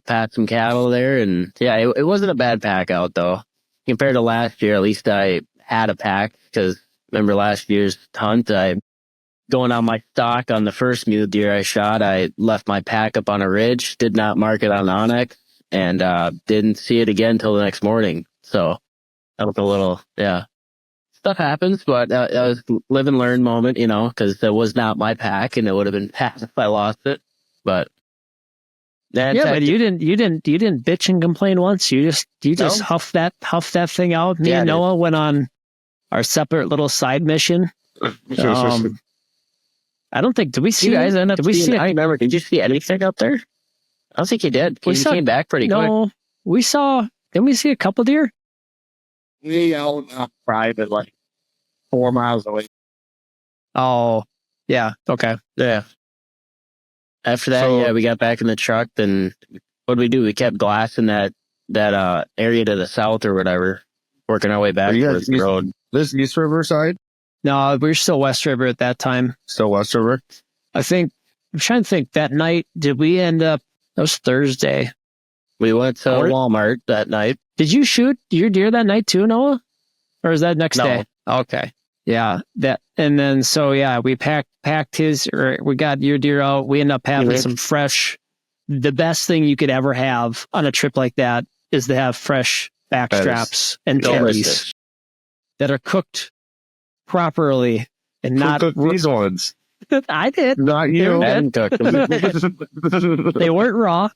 Pat some cattle there, and it wasn't a bad pack out though. Compared to last year, at least I had a pack because remember last year's hunt, going on my stock on the first mule deer I shot, I left my pack up on a ridge, did not mark it on Onyx, and didn't see it again till the next morning. So that was a little, stuff happens, but that was a live and learn moment, because it was not my pack, and it would have been bad if I lost it. But but you didn't bitch and complain once. You just huffed that thing out. Me and Noah went on our separate little side mission. I don't think, did we see? You guys end up seeing, I remember, did you see anything up there? I don't think you did. You came back pretty quick. No, we saw Didn't we see a couple deer? We out private, like 4 miles away. Oh, yeah. Okay. Yeah. After that, we got back in the truck. Then what did we do? We kept glassing that area to the south or whatever, working our way back towards the road. This East River side? No, we were still West River at that time. Still West River? I'm trying to think. That night, did we end up? That was Thursday. We went to Walmart that night. Did you shoot your deer that night too, Noah? Or is that next day? Okay. Yeah. And then, we packed his, or we got your deer out. We ended up having some fresh. The best thing you could ever have on a trip like that is to have fresh back straps and tendies that are cooked properly and not these ones. I did. Not you. They weren't raw.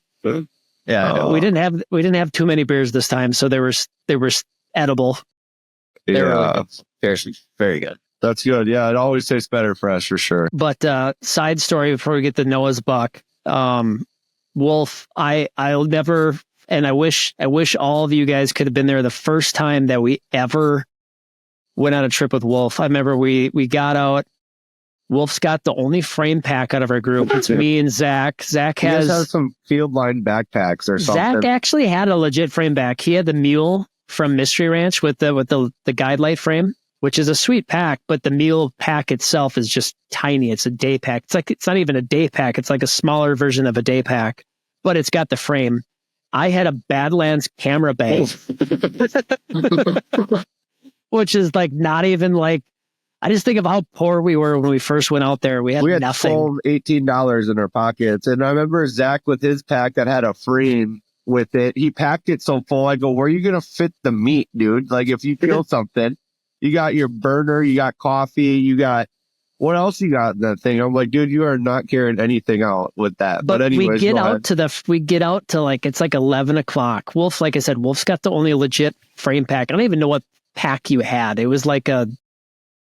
Yeah. We didn't have too many bears this time, so they were edible. Yeah. Very good. That's good. Yeah, it always tastes better fresh for sure. But side story before we get to Noah's buck. Wolf, I'll never, and I wish all of you guys could have been there the first time that we ever went on a trip with Wolf. I remember we got out. Wolf's got the only frame pack out of our group. It's me and Zach. Zach has some field line backpacks or something. Zach actually had a legit frame back. He had the Mule from Mystery Ranch with the guide light frame, which is a sweet pack, but the Mule pack itself is just tiny. It's a day pack. It's not even a day pack. It's like a smaller version of a day pack, but it's got the frame. I had a Badlands camera bag, which is like not even like, I just think of how poor we were when we first went out there. We had nothing. $18 in our pockets. And I remember Zach with his pack that had a frame with it. He packed it so full. I go, where are you going to fit the meat, dude? Like if you kill something, you got your burner, you got coffee, you got, what else you got in that thing? I'm like, dude, you are not carrying anything out with that. But anyways, we get out to like, it's like 11 o'clock. Wolf, like I said, Wolf's got the only legit frame pack. I don't even know what pack you had. It was like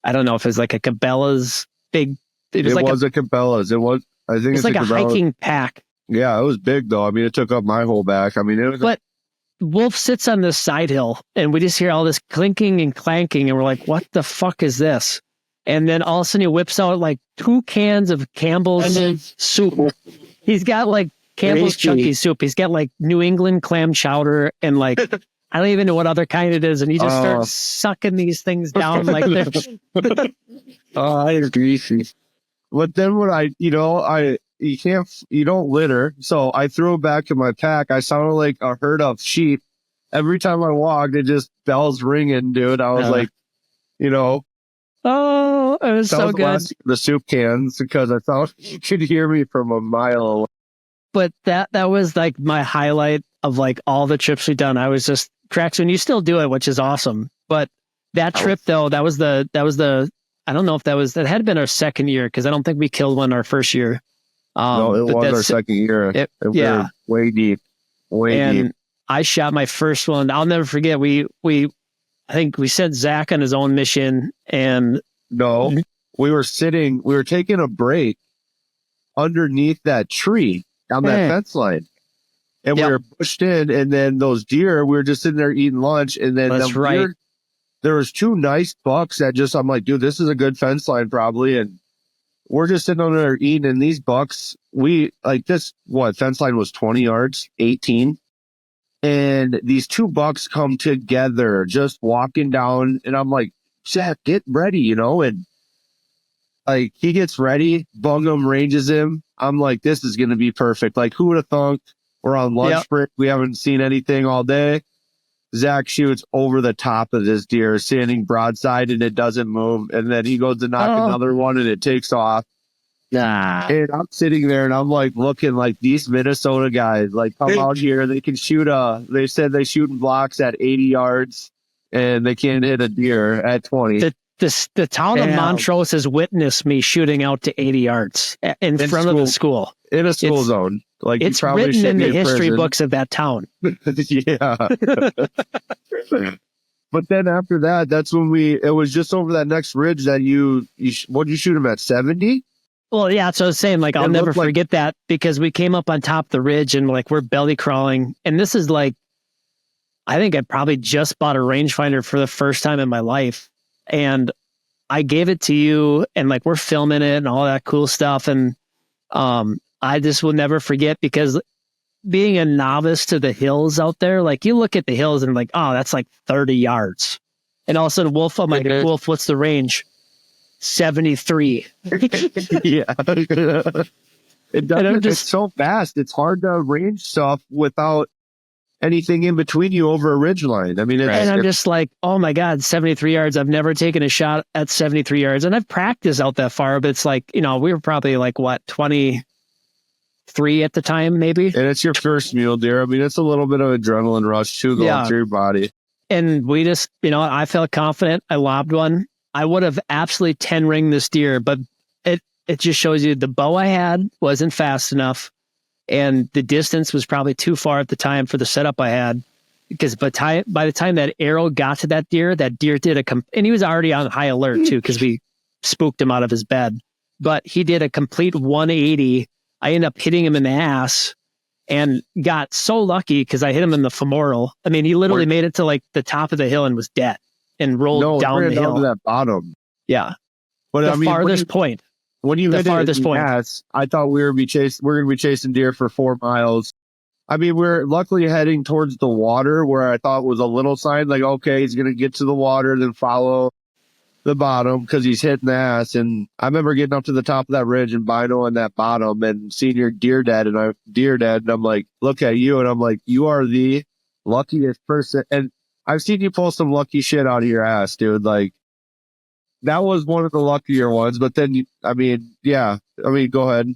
I don't know if it was like a Cabela's big. It was a Cabela's. It was, I think it's like a hiking pack. Yeah, it was big though. I mean, it took up my whole back. I mean, it was. But Wolf sits on this side hill and we just hear all this clinking and clanking and we're like, what the fuck is this? And then all of a sudden he whips out like 2 cans of Campbell's soup. He's got like Campbell's chunky soup. He's got like New England clam chowder and like, I don't even know what other kind it is. And he just starts sucking these things down like they're. It's greasy. But then when you don't litter. So I threw it back in my pack. I sounded like a herd of sheep. Every time I walked, it just bells ringing, dude. I was like, oh, it was so good. The soup cans, because I thought you could hear me from a mile away. But that was like my highlight of like all the trips we've done. I was just cracks, and you still do it, which is awesome. But that trip though, that was the I don't know if that had been our second year, because I don't think we killed one our first year. No, it was our second year. Yeah, way deep. Deep. I shot my first one. I'll never forget. I think we sent Zach on his own mission, and no, we were taking a break underneath that tree on that fence line. And we were pushed in, and then those deer, we were just sitting there eating lunch, and then there was 2 nice bucks that I'm like, dude, this is a good fence line probably, and we're just sitting on there eating, and these bucks, fence line was 20 yards, 18, and these 2 bucks come together, just walking down, and I'm like, Zach, get ready, and like, he gets ready, Bungum ranges him, I'm like, this is going to be perfect, like, who would have thunk? We're on lunch break. We haven't seen anything all day. Zach shoots over the top of this deer, standing broadside, and it doesn't move. And then he goes to knock another one, and it takes off. Nah. And I'm sitting there, and I'm like looking like these Minnesota guys, like come out here. They can shoot they said they shoot in blocks at 80 yards, and they can't hit a deer at 20. The town of Montrose has witnessed me shooting out to 80 yards in front of the school. In a school zone. Like, it's written in the history books of that town. Yeah. But then after that, that's when it was just over that next ridge that what'd you shoot him at, 70? Well, yeah, so I was saying, like, I'll never forget that, because we came up on top of the ridge and like we're belly crawling. And this is like, I think I probably just bought a rangefinder for the first time in my life. And I gave it to you and like we're filming it and all that cool stuff. And I just will never forget because being a novice to the hills out there, like you look at the hills and like, oh, that's like 30 yards. And all of a sudden, Wolf, I'm like, Wolf, what's the range? 73. Yeah. It's so fast. It's hard to range stuff without anything in between you over a ridge line. I mean, and I'm just like, oh my God, 73 yards. I've never taken a shot at 73 yards. And I've practiced out that far, but it's like, we were probably like, what, 23 at the time, maybe? And it's your first mule deer. I mean, it's a little bit of adrenaline rush too going through your body. And we just, I felt confident. I lobbed one. I would have absolutely 10 ringed this deer, but it just shows you the bow I had wasn't fast enough. And the distance was probably too far at the time for the setup I had. Because by the time that arrow got to that deer did and he was already on high alert too, because we spooked him out of his bed. But he did a complete 180. I ended up hitting him in the ass and got so lucky because I hit him in the femoral. I mean, he literally made it to like the top of the hill and was dead and rolled down the hill. To that bottom. Yeah. But the farthest point. When you hit farthest point, I thought we're going to be chasing deer for 4 miles. I mean, we're luckily heading towards the water where I thought was a little sign like, okay, he's going to get to the water, then follow the bottom because he's hitting the ass. And I remember getting up to the top of that ridge and binoing that bottom and seeing your deer dead. And I'm like, look at you. And I'm like, you are the luckiest person. And I've seen you pull some lucky shit out of your ass, dude. Like, that was one of the luckier ones, but then, go ahead.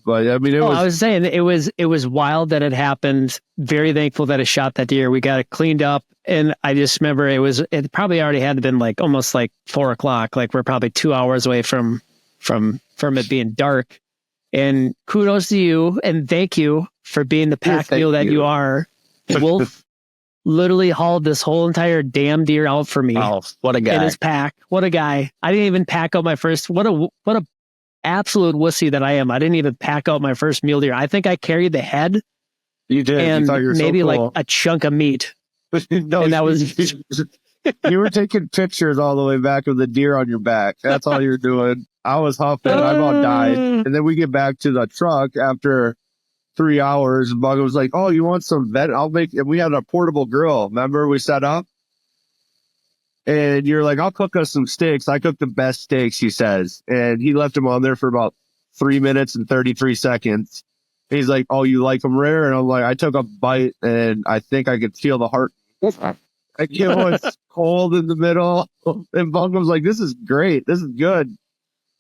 But I mean, I was saying it was wild that it happened. Very thankful that I shot that deer. We got it cleaned up. And I just remember it probably already had been like almost like 4:00. Like we're probably 2 hours away from it being dark. And kudos to you. And thank you for being the pack mule that you are. Wolf literally hauled this whole entire damn deer out for me. Oh, what a guy. In his pack. What a guy. I didn't even pack out my first, what a absolute wussy that I am. I didn't even pack out my first mule deer. I think I carried the head. You did. And you thought you were maybe so cool. like a chunk of meat. No, and that was you were taking pictures all the way back of the deer on your back. That's all you're doing. I was huffing. I about died. And then we get back to the truck after 3 hours. And Bungum was like, "Oh, you want some vet? I'll make." And we had a portable grill. Remember we set up? And you're like, "I'll cook us some steaks." I cooked the best steaks, he says. And he left them on there for about 3 minutes and 33 seconds. He's like, "Oh, you like them rare?" And I'm like, I took a bite and I think I could feel the heart. It was cold in the middle. And Bungum's like, "This is great. This is good."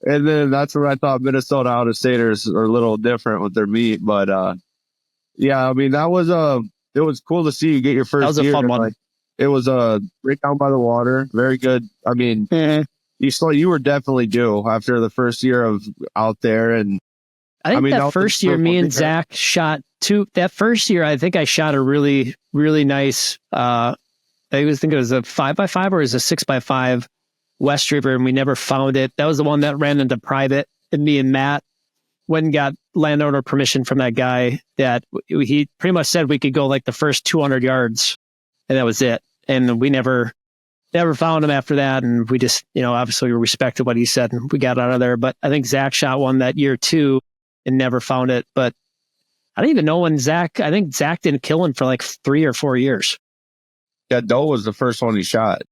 And then that's where I thought Minnesota out-of-staters are a little different with their meat. But, yeah, I mean, it was cool to see you get your first. That was a fun one. Like, it was right down by the water. Very good. I mean, you were definitely due after the first year of out there. And I think that first year, me and Zach shot two. That first year, I think I shot a really, really nice, I think it was a 5x5 or it was a 6x5 West River, and we never found it. That was the one that ran into private, and me and Matt went and got landowner permission from that guy that he pretty much said we could go like the first 200 yards, and that was it. And we never found him after that, and we just, obviously we respected what he said, and we got out of there. But I think Zach shot one that year too, and never found it. But I don't even know when I think Zach didn't kill him for like 3 or 4 years. That doe was the first one he shot.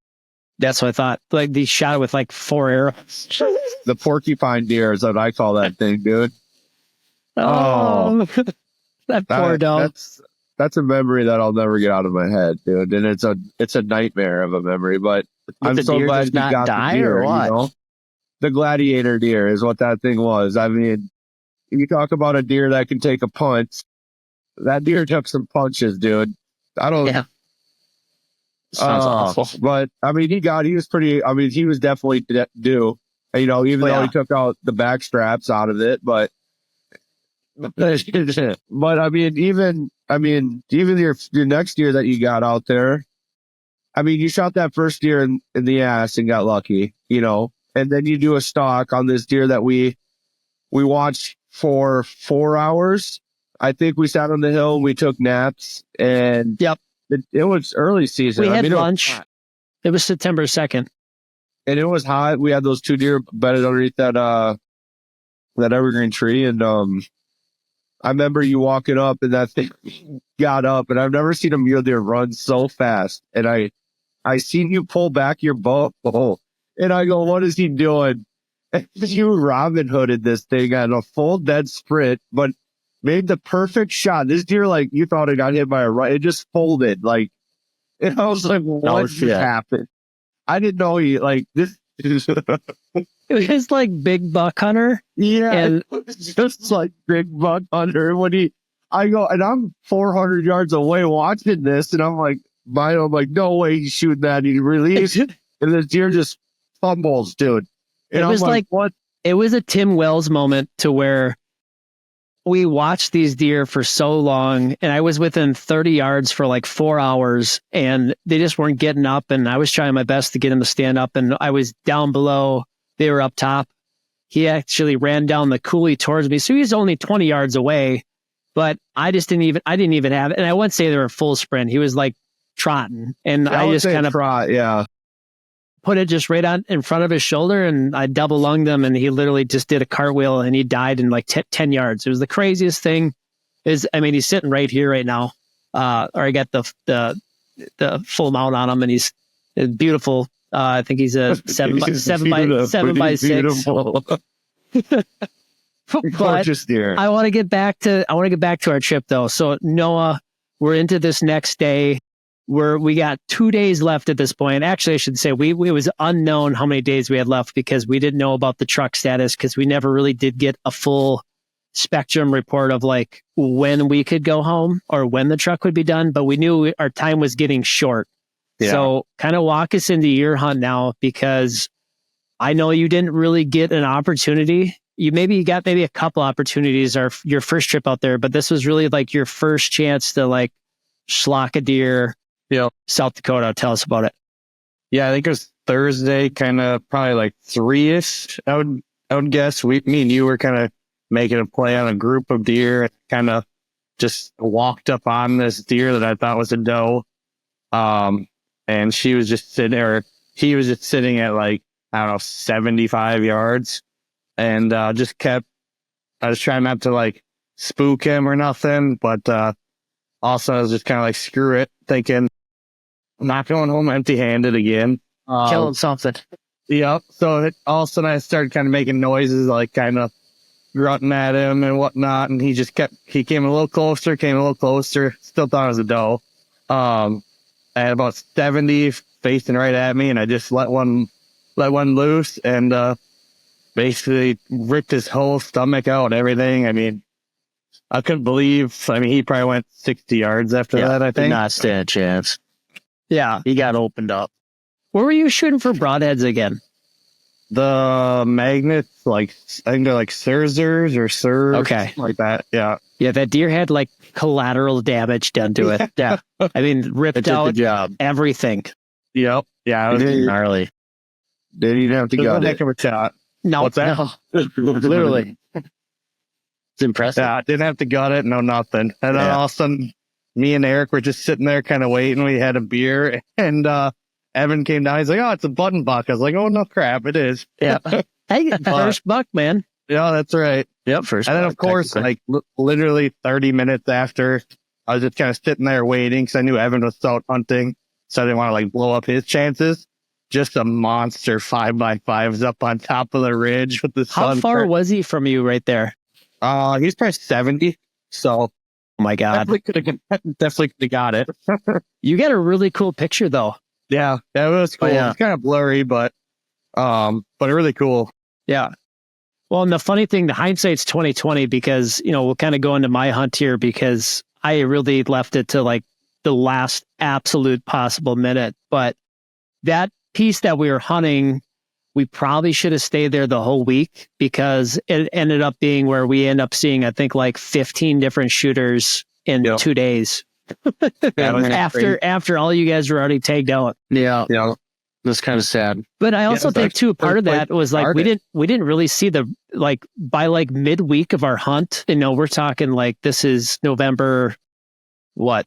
That's what I thought. Like he shot it with like 4 arrows. The porcupine deer is what I call that thing, dude. Oh, that poor dog. That's a memory that I'll never get out of my head, dude. And it's a nightmare of a memory. But I'm so glad you got the deer. Or what? The gladiator deer is what that thing was. I mean, you talk about a deer that can take a punch. That deer took some punches, dude. Yeah. Sounds awful. But I mean, he was definitely due. Even though he took out the back straps out of it, but I mean, even your next deer that you got out there, I mean, you shot that first deer in the ass and got lucky, and then you do a stalk on this deer that we watched for 4 hours. I think we sat on the hill and we took naps, and yep. It was early season. We had lunch. It was September 2nd. And it was hot. We had those 2 deer bedded underneath that evergreen tree. And I remember you walking up and that thing got up. And I've never seen a mule deer run so fast. And I seen you pull back your bow. And I go, what is he doing? And you Robin Hooded this thing on a full dead sprint, but made the perfect shot. This deer, like, you thought it got hit by a right. It just folded. Like, and I was like, what just happened? I didn't know he, like, this. It was like Big Buck Hunter. Yeah. And it's just like Big Buck Hunter. I go, and I'm 400 yards away watching this, and I'm like, no way he's shooting that. He released, and the deer just fumbles, dude. And it was like what? It was a Tim Wells moment to where we watched these deer for so long, and I was within 30 yards for like 4 hours, and they just weren't getting up, and I was trying my best to get them to stand up, and I was down below. They were up top. He actually ran down the coulee towards me, so he was only 20 yards away, but I didn't even have it, and I wouldn't say they were full sprint. He was like trotting, and I just kind of put it just right on in front of his shoulder, and I double lunged him, and he literally just did a cartwheel, and he died in like 10 yards. It was the craziest thing. He's sitting right here right now. Or I got the full mount on him, and he's beautiful. I think he's a 7 by 6. Gorgeous deer. I want to get back to our trip though. So Noah, we're into this next day. We got 2 days left at this point. Actually, I should say it was unknown how many days we had left because we didn't know about the truck status because we never really did get a full spectrum report of like when we could go home or when the truck would be done. But we knew our time was getting short. Yeah. So kind of walk us into your hunt now because I know you didn't really get an opportunity. You got maybe a couple opportunities or your first trip out there, but this was really like your first chance to like schlock a deer. Yeah. South Dakota. Tell us about it. Yeah, I think it was Thursday, kind of probably like 3-ish. I would guess. Me and you were kind of making a play on a group of deer and kind of just walked up on this deer that I thought was a doe. And she was just sitting, or he was just sitting at like, I don't know, 75 yards. And I was trying not to like spook him or nothing, but also I was just kind of like, screw it, thinking, I'm not going home empty-handed again. Killing something. Yep. So all of a sudden I started kind of making noises, like kind of grunting at him and whatnot. And he came a little closer, still thought it was a doe. At about 70, facing right at me. And I just let one loose and basically ripped his whole stomach out, everything. I mean, I couldn't believe, he probably went 60 yards after that, I think. Did not stand a chance. Yeah. He got opened up. Where were you shooting for broadheads again? The magnets, like, I think they're like Surzers or Sur. Okay. Like that. Yeah. Yeah, that deer had like collateral damage done to it. Yeah. Ripped out the job. Everything. Yep. Yeah. It was gnarly. They didn't have to gut it. Heck of a shot. No. What's that? No. Literally. It's impressive. Yeah, I didn't have to gut it. No, nothing. And then all of a sudden, me and Erik were just sitting there kind of waiting. We had a beer and Evan came down. He's like, oh, it's a button buck. I was like, oh, no crap. It is. Yeah. Hey, first buck, man. Yeah, that's right. Yep, first and then, buck, of course, like literally 30 minutes after, I was just kind of sitting there waiting because I knew Evan was out hunting. So I didn't want to like blow up his chances. Just a monster 5x5s up on top of the ridge with the sun. How far was he from you right there? He's probably 70. So, oh my God. Definitely could have got it. You got a really cool picture though. Yeah, it was cool. It's kind of blurry, but really cool. Yeah. Well, and the funny thing, the hindsight's 2020 because, we'll kind of go into my hunt here because I really left it to like the last absolute possible minute. But that piece that we were hunting, we probably should have stayed there the whole week because it ended up being where we end up seeing, I think, like 15 different shooters in 2 days. After all you guys were already tagged out. Yeah. That's kind of sad. But I also think too, part of that was like we didn't really see the like by like midweek of our hunt. We're talking like this is November, what,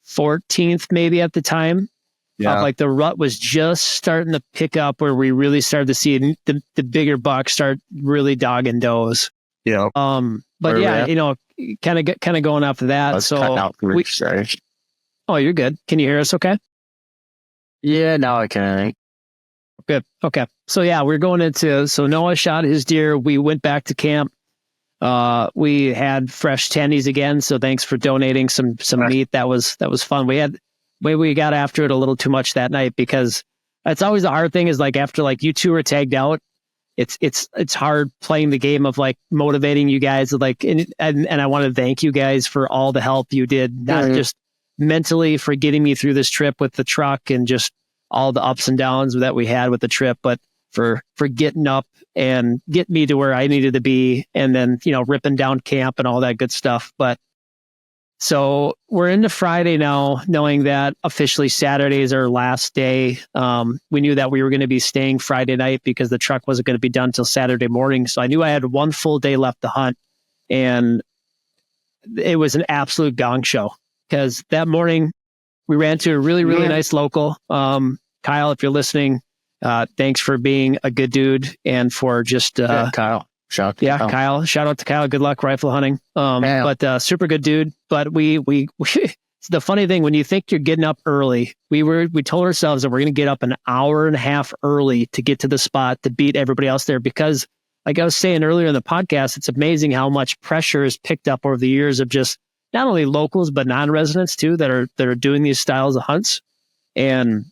14th maybe at the time. Yeah. Like the rut was just starting to pick up where we really started to see the bigger bucks start really dogging does. Yeah. But yeah, kind of going after that. So oh, you're good. Can you hear us okay? Yeah, now I can. Good. Okay. So yeah, we're going into, so Noah shot his deer. We went back to camp. We had fresh tendies again. So thanks for donating some meat. That was fun. We got after it a little too much that night because it's always the hard thing is like after like you two are tagged out, it's hard playing the game of like motivating you guys like, and I want to thank you guys for all the help you did, not just mentally for getting me through this trip with the truck and just all the ups and downs that we had with the trip, but for getting up and getting me to where I needed to be and then, ripping down camp and all that good stuff. But so we're into Friday now, knowing that officially Saturday is our last day. We knew that we were going to be staying Friday night because the truck wasn't going to be done till Saturday morning. So I knew I had one full day left to hunt, and it was an absolute gong show because that morning we ran to a really, really nice local. Kyle, if you're listening, thanks for being a good dude and for just Kyle. Kyle. Shout out to Kyle. Good luck rifle hunting. But super good dude. But we it's the funny thing when you think you're getting up early, we told ourselves that we're going to get up an hour and a half early to get to the spot to beat everybody else there because, like I was saying earlier in the podcast, it's amazing how much pressure is picked up over the years of just not only locals but non-residents too that are doing these styles of hunts. And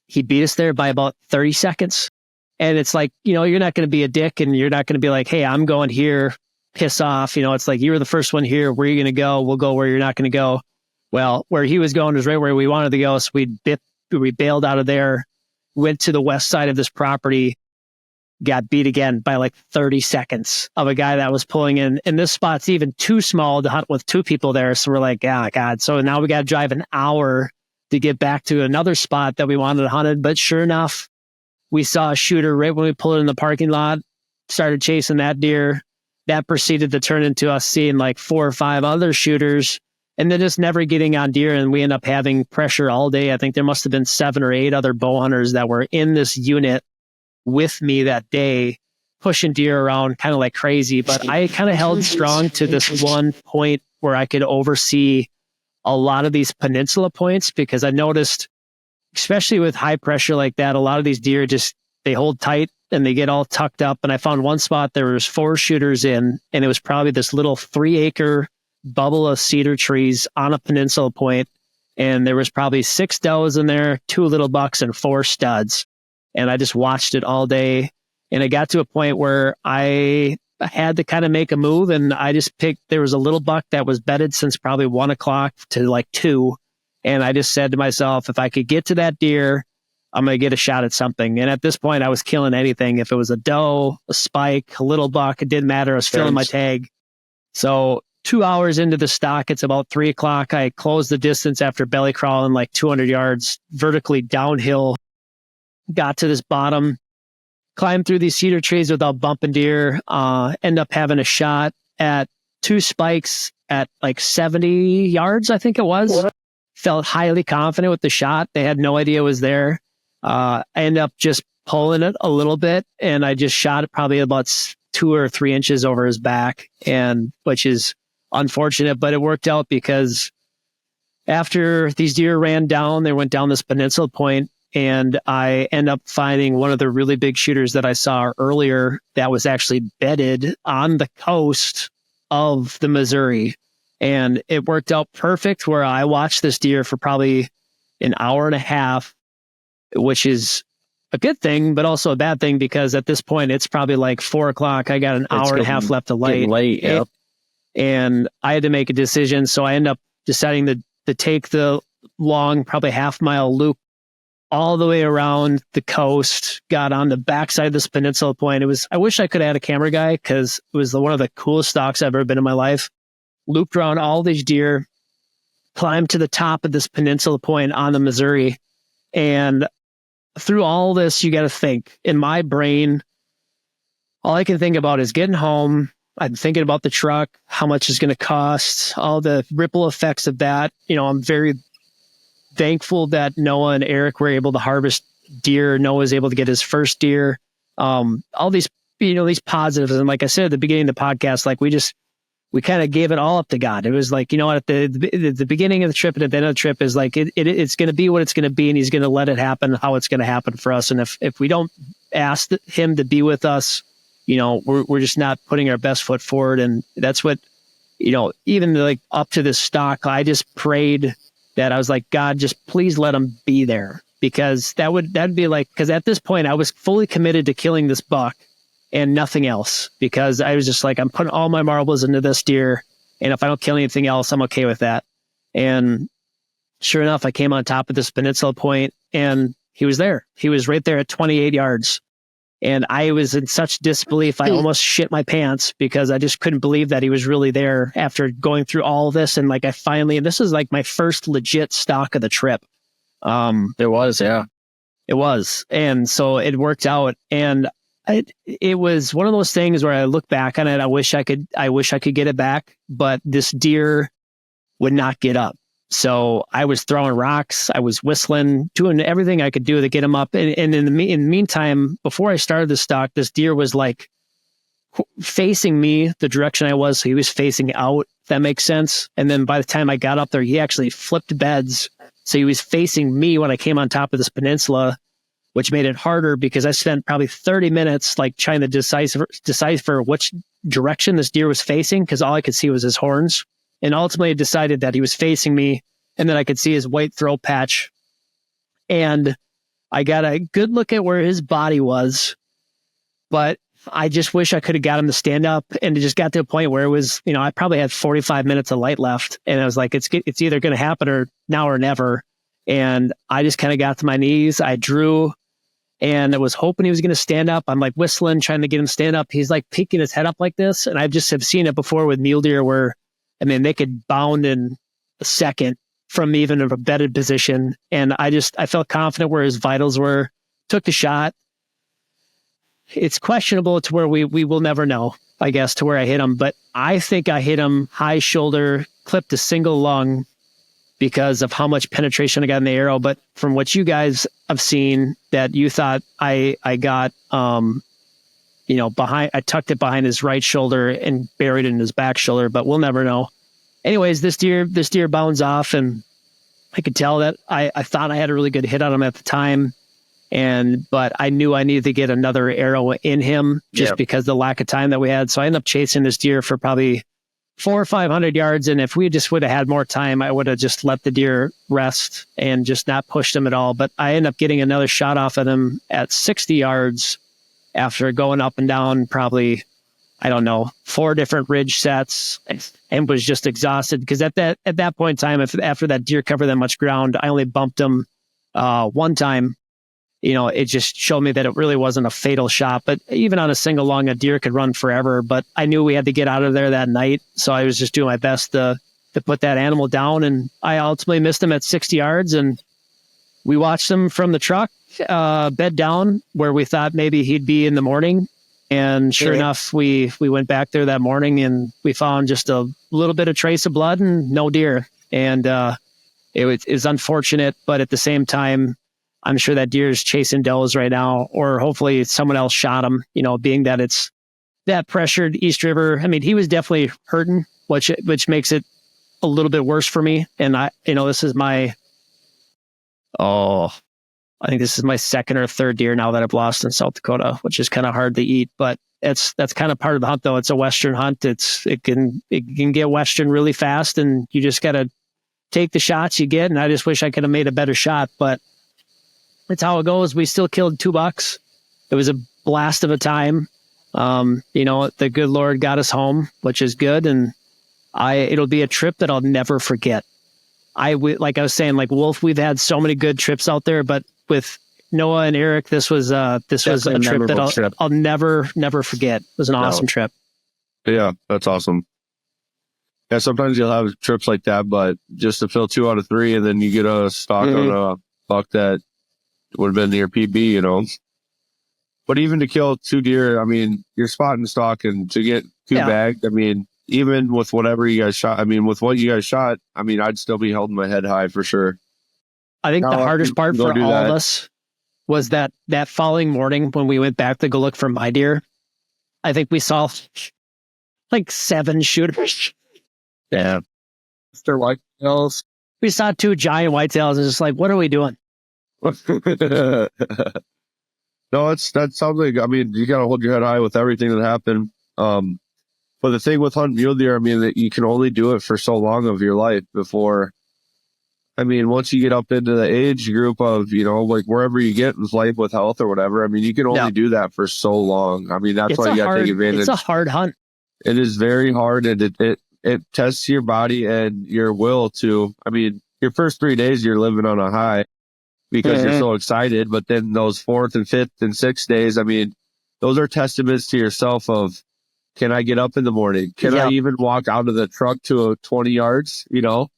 he beat us there by about 30 seconds. And it's like, you're not going to be a dick and you're not going to be like, hey, I'm going here, piss off. It's like, you were the first one here. Where are you going to go? We'll go where you're not going to go. Well, where he was going was right where we wanted to go. So we bailed out of there, went to the west side of this property, got beat again by like 30 seconds of a guy that was pulling in. And this spot's even too small to hunt with two people there. So we're like, oh, God. So now we got to drive an hour to get back to another spot that we wanted to hunt. But sure enough, we saw a shooter right when we pulled in the parking lot, started chasing that deer. That proceeded to turn into us seeing like 4 or 5 other shooters and then just never getting on deer. And we end up having pressure all day. I think there must have been 7 or 8 other bow hunters that were in this unit with me that day, pushing deer around kind of like crazy. But I kind of held strong to this one point where I could oversee a lot of these peninsula points because I noticed, especially with high pressure like that, a lot of these deer they hold tight and they get all tucked up. And I found one spot, there was 4 shooters in, and it was probably this little 3-acre bubble of cedar trees on a peninsula point. And there was probably 6 does in there, 2 little bucks and 4 studs. And I just watched it all day. And it got to a point where I had to kind of make a move. And I just there was a little buck that was bedded since probably 1 o'clock to like 2. And I just said to myself, if I could get to that deer, I'm going to get a shot at something. And at this point, I was killing anything. If it was a doe, a spike, a little buck, it didn't matter. I was filling my tag. So 2 hours into the stock, it's about 3 o'clock. I closed the distance after belly crawling like 200 yards vertically downhill, got to this bottom, climbed through these cedar trees without bumping deer, end up having a shot at 2 spikes at like 70 yards, I think it was. Felt highly confident with the shot. They had no idea it was there. I ended up just pulling it a little bit, and I just shot it probably about 2 or 3 inches over his back, and which is unfortunate, but it worked out because after these deer ran down, they went down this peninsula point, and I end up finding one of the really big shooters that I saw earlier that was actually bedded on the coast of the Missouri. And it worked out perfect where I watched this deer for probably an hour and a half, which is a good thing, but also a bad thing because at this point, it's probably like 4 o'clock. I got an hour and a half left to light. Yep. And I had to make a decision. So I ended up deciding to take the long, probably half-mile loop all the way around the coast, got on the backside of this peninsula point. I wish I could have had a camera guy because it was one of the coolest stalks I've ever been in my life. Looped around all these deer, climbed to the top of this peninsula point on the Missouri. And through all this, you got to think, in my brain, all I can think about is getting home, I'm thinking about the truck, how much it's going to cost, all the ripple effects of that. I'm very thankful that Noah and Erik were able to harvest deer. Noah was able to get his first deer. All these, these positives. And like I said at the beginning of the podcast, like we kind of gave it all up to God. It was like, at the beginning of the trip and at the end of the trip is like, it's going to be what it's going to be. And he's going to let it happen how it's going to happen for us. And if we don't ask him to be with us, we're just not putting our best foot forward. And that's what, even like up to this stock, I just prayed that I was like, God, just please let him be there, because that'd be like, because at this point I was fully committed to killing this buck and nothing else, because I was just like, I'm putting all my marbles into this deer, and if I don't kill anything else, I'm okay with that. And sure enough, I came on top of this peninsula point, and he was there. He was right there at 28 yards. And I was in such disbelief, I almost shit my pants, because I just couldn't believe that he was really there after going through all of this. And like, and this is like my first legit stock of the trip. It was, yeah. It was. And so it worked out. And it was one of those things where I look back on it. I wish I could get it back, but this deer would not get up. So I was throwing rocks. I was whistling, doing everything I could do to get him up. And in the meantime, before I started the stock, this deer was like facing me the direction I was. So he was facing out, if that makes sense. And then by the time I got up there, he actually flipped beds. So he was facing me when I came on top of this peninsula, which made it harder because I spent probably 30 minutes like trying to decipher which direction this deer was facing, because all I could see was his horns. And ultimately I decided that he was facing me, and then I could see his white throat patch. And I got a good look at where his body was, but I just wish I could have got him to stand up. And it just got to a point where it was, I probably had 45 minutes of light left, and I was like, it's either going to happen or now or never. And I just kind of got to my knees. I drew, and I was hoping he was going to stand up. I'm like whistling, trying to get him to stand up. He's like peeking his head up like this. And I just have seen it before with mule deer where, they could bound in a second from even a bedded position. And I felt confident where his vitals were, took the shot. It's questionable to where we will never know, I guess, to where I hit him. But I think I hit him high shoulder, clipped a single lung because of how much penetration I got in the arrow. But from what you guys have seen, that you thought I got, I tucked it behind his right shoulder and buried it in his back shoulder, but we'll never know. Anyways, this deer bounds off, and I could tell that I thought I had a really good hit on him at the time. But I knew I needed to get another arrow in him just because the lack of time that we had. So I ended up chasing this deer for probably 400 or 500 yards. And if we just would have had more time, I would have just let the deer rest and just not pushed him at all. But I ended up getting another shot off at him at 60 yards after going up and down probably, 4 different ridge sets, and was just exhausted because at that point in time, after that deer covered that much ground, I only bumped him one time. It just showed me that it really wasn't a fatal shot. But even on a single lung, a deer could run forever. But I knew we had to get out of there that night, so I was just doing my best to put that animal down. And I ultimately missed him at 60 yards, and we watched him from the truck, bed down where we thought maybe he'd be in the morning. And sure enough, we went back there that morning, and we found just a little bit of trace of blood and no deer. And it was unfortunate, but at the same time, I'm sure that deer is chasing does right now, or hopefully someone else shot him, being that it's that pressured East River. He was definitely hurting, which makes it a little bit worse for me. And this is I think this is my second or third deer now that I've lost in South Dakota, which is kind of hard to eat, but that's kind of part of the hunt though. It's a Western hunt. It can get Western really fast, and you just got to take the shots you get. And I just wish I could have made a better shot, but it's how it goes. We still killed 2 bucks. It was a blast of a time. The good Lord got us home, which is good. And it'll be a trip that I'll never forget. Like I was saying, like Wolf, we've had so many good trips out there, but with Noah and Erik, this was a trip that I'll never forget. It was an awesome trip. Yeah, that's awesome. Yeah, sometimes you'll have trips like that, but just to fill 2 out of 3, and then you get a stock on a buck that would have been near PB, But even to kill 2 deer, you're spot and stalk, and to get two bagged. I mean, even with whatever you guys shot, I mean, with what you guys shot, I mean, I'd still be holding my head high for sure. I think the hardest part for all of us was that following morning when we went back to go look for my deer. I think we saw like 7 shooters. Yeah. Mr. Whitetails. We saw 2 giant whitetails and just like, what are we doing? No, that sounds like, I mean, you got to hold your head high with everything that happened. But the thing with hunting mule deer, I mean, that you can only do it for so long of your life before, I mean, once you get up into the age group of, you know, like wherever you get in life with health or whatever, I mean, you can only do that for so long. I mean, that's why you got to take advantage. It's a hard hunt. It is very hard, and it tests your body and your will to, I mean, your first 3 days, you're living on a high because you're so excited. But then those 4th and 5th and 6th days, I mean, those are testaments to yourself of, can I get up in the morning? Can I even walk out of the truck to 20 yards? You know,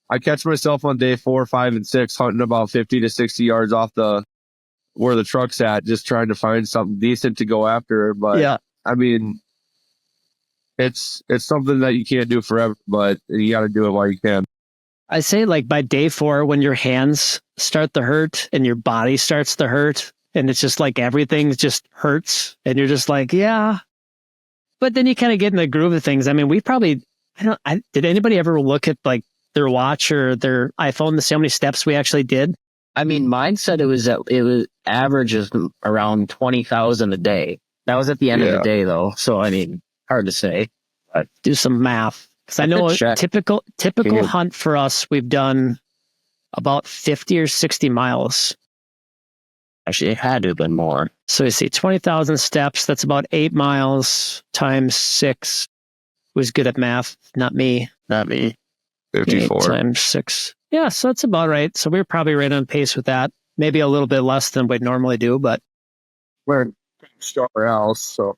I catch myself on day 4, 5, and 6 hunting about 50 to 60 yards off where the truck's at, just trying to find something decent to go after. But I mean, it's something that you can't do forever, but you got to do it while you can. I say like by day 4, when your hands start to hurt and your body starts to hurt, and it's just like everything just hurts, and you're just like, yeah. But then you kind of get in the groove of things. I mean, we probably, did anybody ever look at like their watch or their iPhone to see how many steps we actually did? I mean, mine said it was averages around 20,000 a day. That was at the end of the day though. So, I mean, hard to say. But do some math. Because I know a typical hunt for us, we've done about 50 or 60 miles. Actually, it had to have been more. So you see 20,000 steps. That's about 8 miles times 6. Who's good at math? Not me. 54 times 6. Yeah, so that's about right. So we're probably right on pace with that. Maybe a little bit less than we'd normally do, but we're somewhere else, so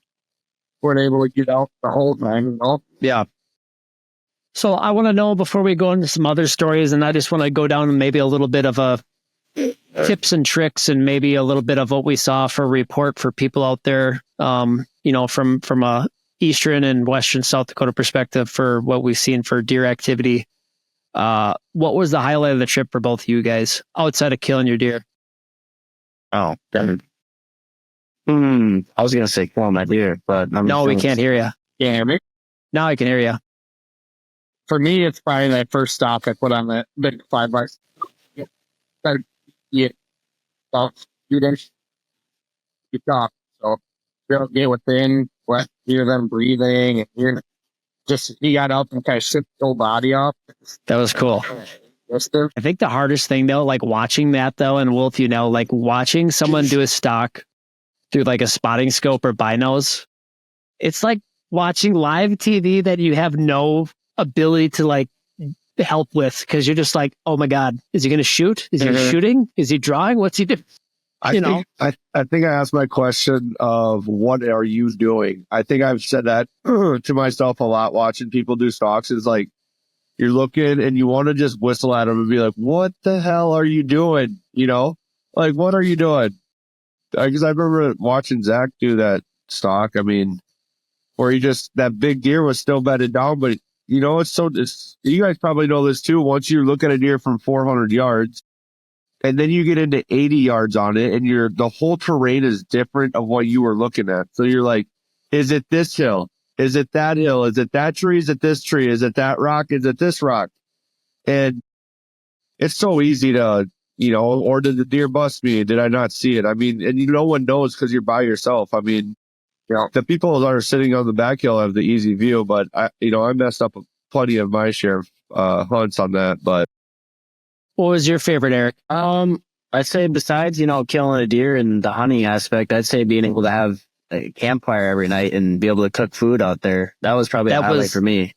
weren't able to get out the whole thing. You know? Yeah. So I want to know before we go into some other stories, and I just want to go down maybe a little bit of a tips and tricks, and maybe a little bit of what we saw for a report for people out there, you know, from a eastern and western South Dakota perspective for what we've seen for deer activity. What was the highlight of the trip for both of you guys outside of killing your deer? Oh, I was gonna say killing my deer, but no, we can't hear you. You hear me? Now I can hear you. For me, it's probably that first stop I put on the big 5x. Yeah, about you talk. So you'll get within, hear them breathing, and he got up and kind of shook the whole body up. That was cool. I think the hardest thing though, like watching that though, and Wolf, you know, like watching someone do a stalk through like a spotting scope or binos, it's like watching live TV that you have no ability to like help with, because you're just like, oh my God, is he going to shoot? Is he shooting? Is he drawing? What's he doing? I think I asked my question of what are you doing? I think I've said that to myself a lot watching people do stalks. Is like, you're looking and you want to just whistle at them and be like, what the hell are you doing? You know, like, what are you doing? Because I remember watching Zach do that stalk. I mean, where that big deer was still bedded down, but you know, you guys probably know this too. Once you look at a deer from 400 yards and then you get into 80 yards on it and the whole terrain is different of what you were looking at. So you're like, is it this hill? Is it that hill? Is it that tree? Is it this tree? Is it that rock? Is it this rock? And it's so easy to, you know, or did the deer bust me? Did I not see it? I mean, and no one knows because you're by yourself. I mean, yeah, the people that are sitting on the back hill have the easy view, but I messed up plenty of my share of hunts on that. But what was your favorite, Erik? I'd say besides, you know, killing a deer and the hunting aspect, I'd say being able to have a campfire every night and be able to cook food out there. That was probably a highlight for me.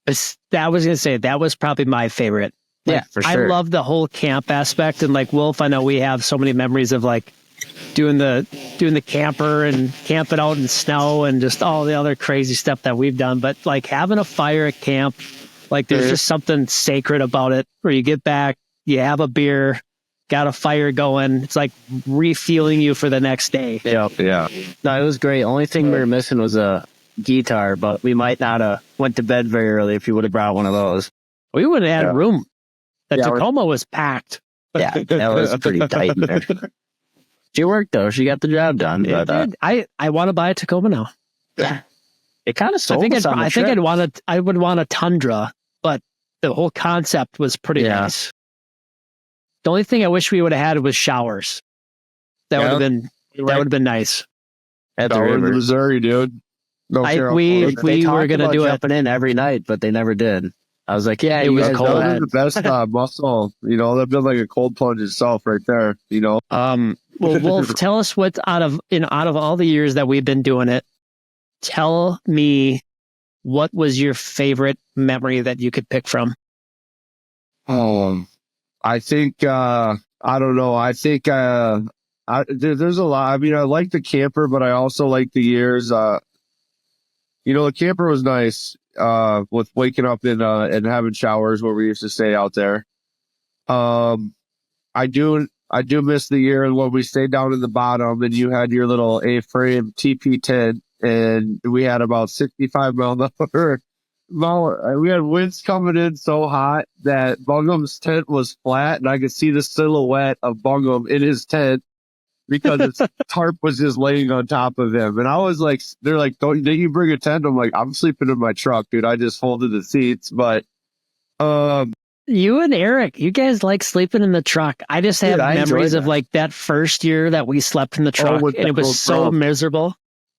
I was going to say that was probably my favorite. Like, yeah, for sure. I love the whole camp aspect, and like Wolf, I know we have so many memories of like doing the camper and camping out in snow and just all the other crazy stuff that we've done. But like having a fire at camp, like there's just something sacred about it, where you get back, you have a beer, got a fire going. It's like refueling you for the next day. Yeah. No, it was great. Only thing we were missing was a guitar, but we might not have went to bed very early if you would have brought one of those. We would have had room. The Tacoma was packed. Yeah, that was pretty tight in there. She worked though. She got the job done. Yeah, but, dude, I want to buy a Tacoma now. Yeah, it kind of sold. I think I would want a Tundra, but the whole concept was pretty nice. The only thing I wish we would have had was showers. That would have been nice. At the river. In Missouri, dude. We were gonna do it jumping in every night, but they never did. I was like, it was cold. That was the best muscle. You know, that'd been like a cold plunge itself right there. You know. Well, Wolf, tell us what's out of all the years that we've been doing it. Tell me what was your favorite memory that you could pick from. I think I don't know. I think there's a lot. I mean, I like the camper, but I also like the years. You know, the camper was nice. With waking up and having showers where we used to stay out there. I do miss the year when we stayed down in the bottom and you had your little A-frame TP tent and we had about 65 mile an hour. We had winds coming in so hot that Bungum's tent was flat and I could see the silhouette of Bungum in his tent because his tarp was just laying on top of him. And I was like, they're like, didn't you bring a tent? I'm like, I'm sleeping in my truck, dude. I just folded the seats. But you and Erik, you guys like sleeping in the truck. I just have memories of like that first year that we slept in the truck and it was so miserable.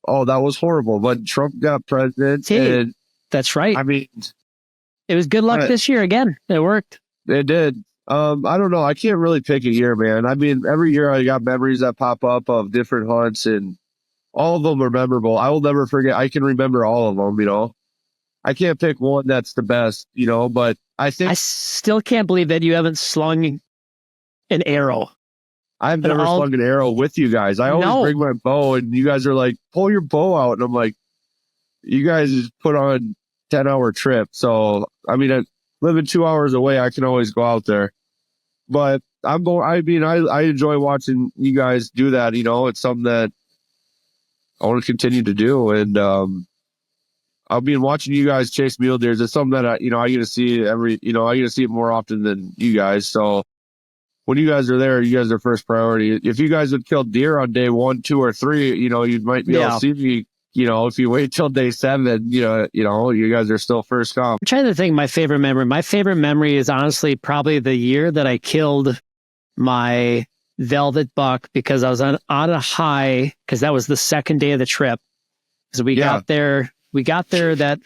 Oh, that was horrible. But Trump got president. And that's right. I mean, it was good luck this year again. It worked. It did. I don't know. I can't really pick a year, man. I mean, every year I got memories that pop up of different hunts and all of them are memorable. I will never forget. I can remember all of them, you know. I can't pick one that's the best, you know, but I still can't believe that you haven't slung an arrow. I've never slung an arrow with you guys. I always bring my bow and you guys are like, pull your bow out. And I'm like, you guys just put on 10-hour trip. So, I mean, living 2 hours away, I can always go out there. But I enjoy watching you guys do that. You know, it's something that I want to continue to do. And I've been watching you guys chase mule deers. It's something that I get to see I get to see it more often than you guys. So when you guys are there, you guys are first priority. If you guys would kill deer on day 1, 2, or 3, you know, you might be able to see me. You know, if you wait till day 7, you guys are still first come. I'm trying to think my favorite memory. My favorite memory is honestly probably the year that I killed my velvet buck because I was on a high because that was the second day of the trip. So we got there that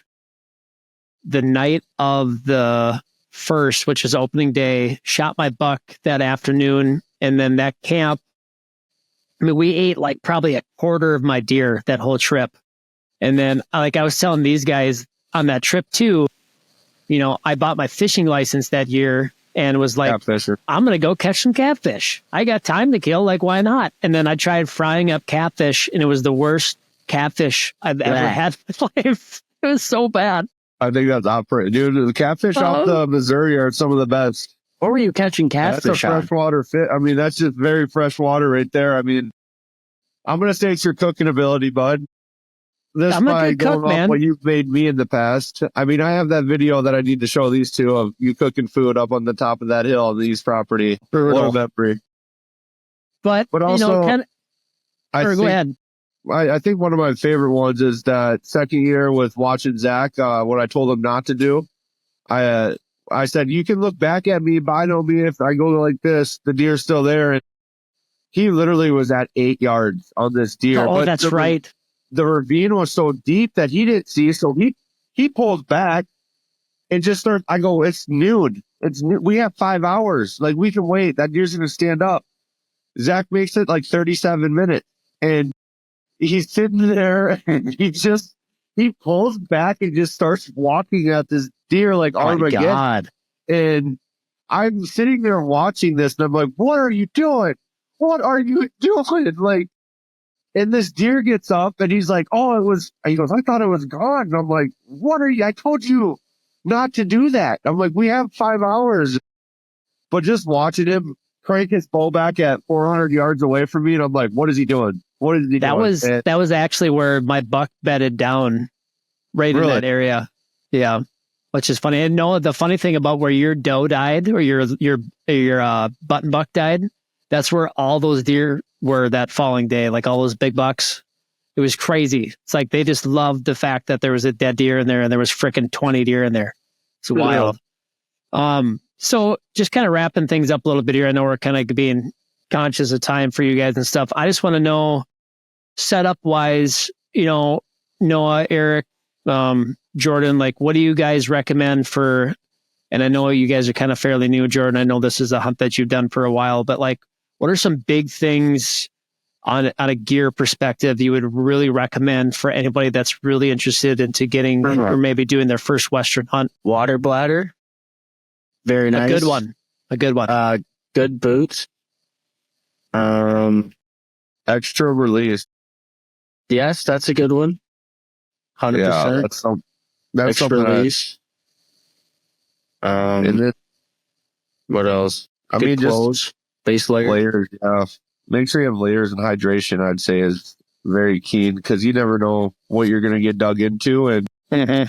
the night of the first, which is opening day, shot my buck that afternoon. And then that camp, I mean, we ate like probably a quarter of my deer that whole trip. And then like I was telling these guys on that trip too, you know, I bought my fishing license that year and was like, I'm going to go catch some catfish. I got time to kill. Like, why not? And then I tried frying up catfish and it was the worst catfish I've ever had in my life. It was so bad. I think that's operating. Dude, the catfish off the Missouri are some of the best. What were you catching catfish That's a freshwater fish. I mean, that's just very fresh water right there. I mean, I'm going to say it's your cooking ability, bud. I'm a good cook, man. What you've made me in the past. I mean, I have that video that I need to show these two of you cooking food up on the top of that hill on the East property. What a memory. But also, go ahead. I think one of my favorite ones is that second year with watching Zach, what I told him not to do. I said, you can look back at me, but I know me if I go like this, the deer's still there. And he literally was at 8 yards on this deer. Oh, that's right. The ravine was so deep that he didn't see. So he pulls back and just starts. I go, it's noon. We have 5 hours. Like, we can wait. That deer's going to stand up. Zach makes it like 37 minutes. And he's sitting there and he pulls back and just starts walking at this deer like Armageddon. God. And I'm sitting there watching this and I'm like, what are you doing? What are you doing? Like, and this deer gets up and he's like, he goes, I thought it was gone. And I'm like, I told you not to do that. I'm like, we have 5 hours. But just watching him crank his bow back at 400 yards away from me. And I'm like, what is he doing? What is he doing? That was actually where my buck bedded down right in that area. Yeah. Which is funny. And no, the funny thing about where your doe died or your button buck died, that's where all those deer were that falling day, like all those big bucks. It was crazy. It's like they just loved the fact that there was a dead deer in there and there was freaking 20 deer in there. It's wild. So just kind of wrapping things up a little bit here. I know we're kind of being conscious of time for you guys and stuff. I just want to know, setup wise, Noah, Erik, Jordan, like, what do you guys recommend for, and I know you guys are kind of fairly new, Jordan. I know this is a hunt that you've done for a while, but like, what are some big things on a gear perspective you would really recommend for anybody that's really interested into getting or maybe doing their first Western hunt? Water bladder. Very nice. A good one. Good boots. Extra release. Yes, that's a good one. 100%. Yeah, that's extra something release. What else? I Good mean, clothes, just base layer. layers. Yeah, make sure you have layers and hydration. I'd say is very keen because you never know what you're going to get dug into, and I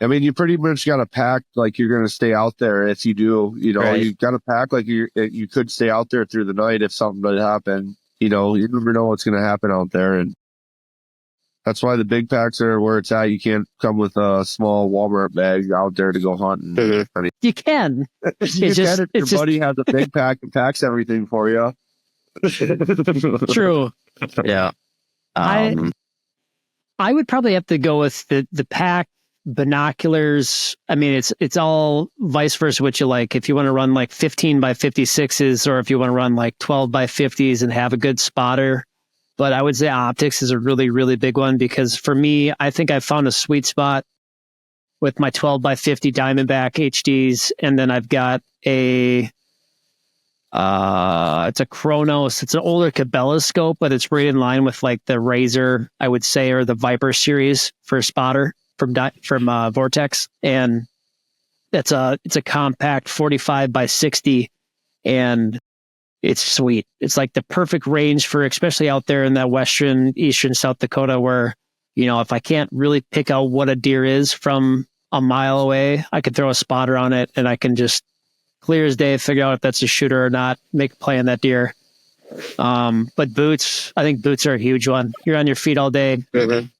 mean, you pretty much got to pack like you're going to stay out there. If you do, Right. you got to pack like you could stay out there through the night if something did happen. You never know what's going to happen out there, and that's why the big packs are where it's at. You can't come with a small Walmart bag out there to go hunting. I mean, You can. you can if your buddy has a big pack and packs everything for you. True. Yeah. I would probably have to go with the pack, binoculars. I mean, it's all vice versa what you like. If you want to run like 15 by 56s or if you want to run like 12 by 50s and have a good spotter. But I would say optics is a really, really big one because for me, I think I found a sweet spot with my 12 by 50 Diamondback HDs. And then I've got it's a Chronos. It's an older Cabela scope, but it's right in line with like the Razor, I would say, or the Viper series for spotter from Vortex. And it's a compact 45 by 60 and it's sweet. It's like the perfect range for, especially out there in that eastern South Dakota where, if I can't really pick out what a deer is from a mile away, I could throw a spotter on it and I can just clear as day figure out if that's a shooter or not, make a play on that deer. But boots, I think boots are a huge one. You're on your feet all day.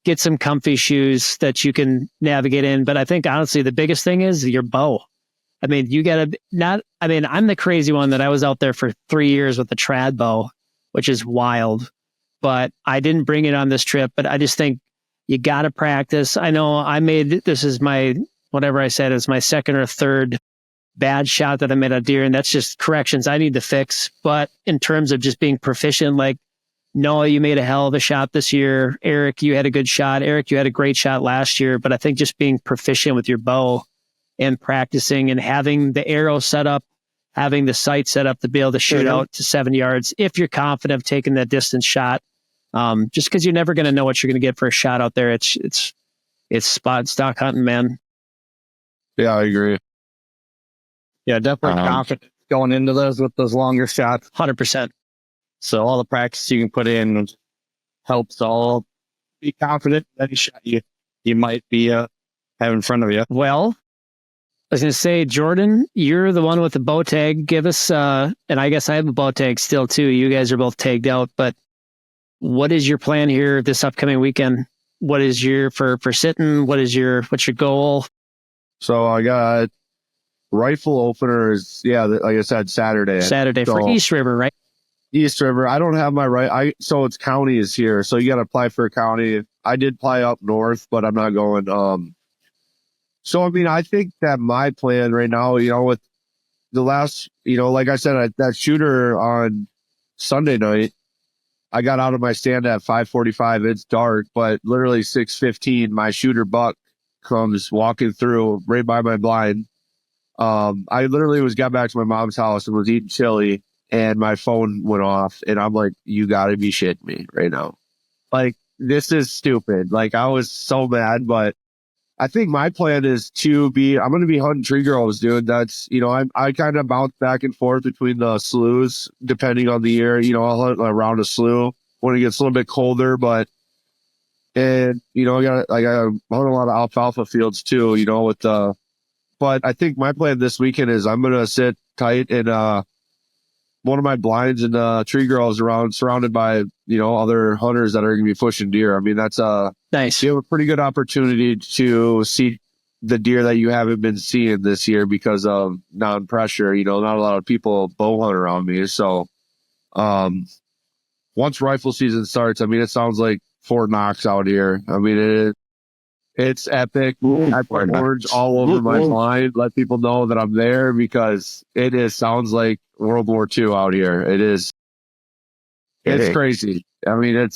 Get some comfy shoes that you can navigate in. But I think honestly, the biggest thing is your bow. I mean, I'm the crazy one that I was out there for 3 years with a trad bow, which is wild, but I didn't bring it on this trip, but I just think you got to practice. I know this is my, whatever I said, is my second or third bad shot that I made a deer. And that's just corrections I need to fix. But in terms of just being proficient, like Noah, you made a hell of a shot this year. Erik, you had a good shot. Erik, you had a great shot last year, but I think just being proficient with your bow and practicing and having the arrow set up, having the sight set up to be able to shoot out to 7 yards. If you're confident of taking that distance shot, just because you're never going to know what you're going to get for a shot out there. It's spot-and-stalk hunting, man. Yeah, I agree. Yeah, definitely confident going into those with those longer shots. 100%. So all the practice you can put in helps all be confident in any shot you might be have in front of you. Well, I was going to say, Jordan, you're the one with the bow tag. Give us, and I guess I have a bow tag still too. You guys are both tagged out, but what is your plan here this upcoming weekend? What is your, for sitting? What's your goal? So I got rifle openers. Yeah, like I said, Saturday For East River, right? East River. I don't have my so it's counties here. So you got to apply for a county. I did apply up north, but I'm not going, so, I mean, I think that my plan right now, with the last, like I said, that shooter on Sunday night, I got out of my stand at 5:45. It's dark, but literally 6:15, my shooter buck comes walking through right by my blind. I literally got back to my mom's house and was eating chili and my phone went off and I'm like, you gotta be shitting me right now. Like, this is stupid. Like, I was so mad, but I think my plan is I'm going to be hunting tree groves, dude. That's, I kind of bounce back and forth between the sloughs, depending on the year. I'll hunt around a slough when it gets a little bit colder, but And, I got a lot of alfalfa fields too, but I think my plan this weekend is I'm going to sit tight in, one of my blinds in tree groves around, surrounded by, other hunters that are going to be pushing deer. I mean, that's nice. You have a pretty good opportunity to see the deer that you haven't been seeing this year because of non-pressure. Not a lot of people bow hunt around me. So, once rifle season starts, I mean, it sounds like Fort Knox out here. I mean, it's epic. I put orange all over my blind, let people know that I'm there because sounds like World War II out here. It's crazy. I mean,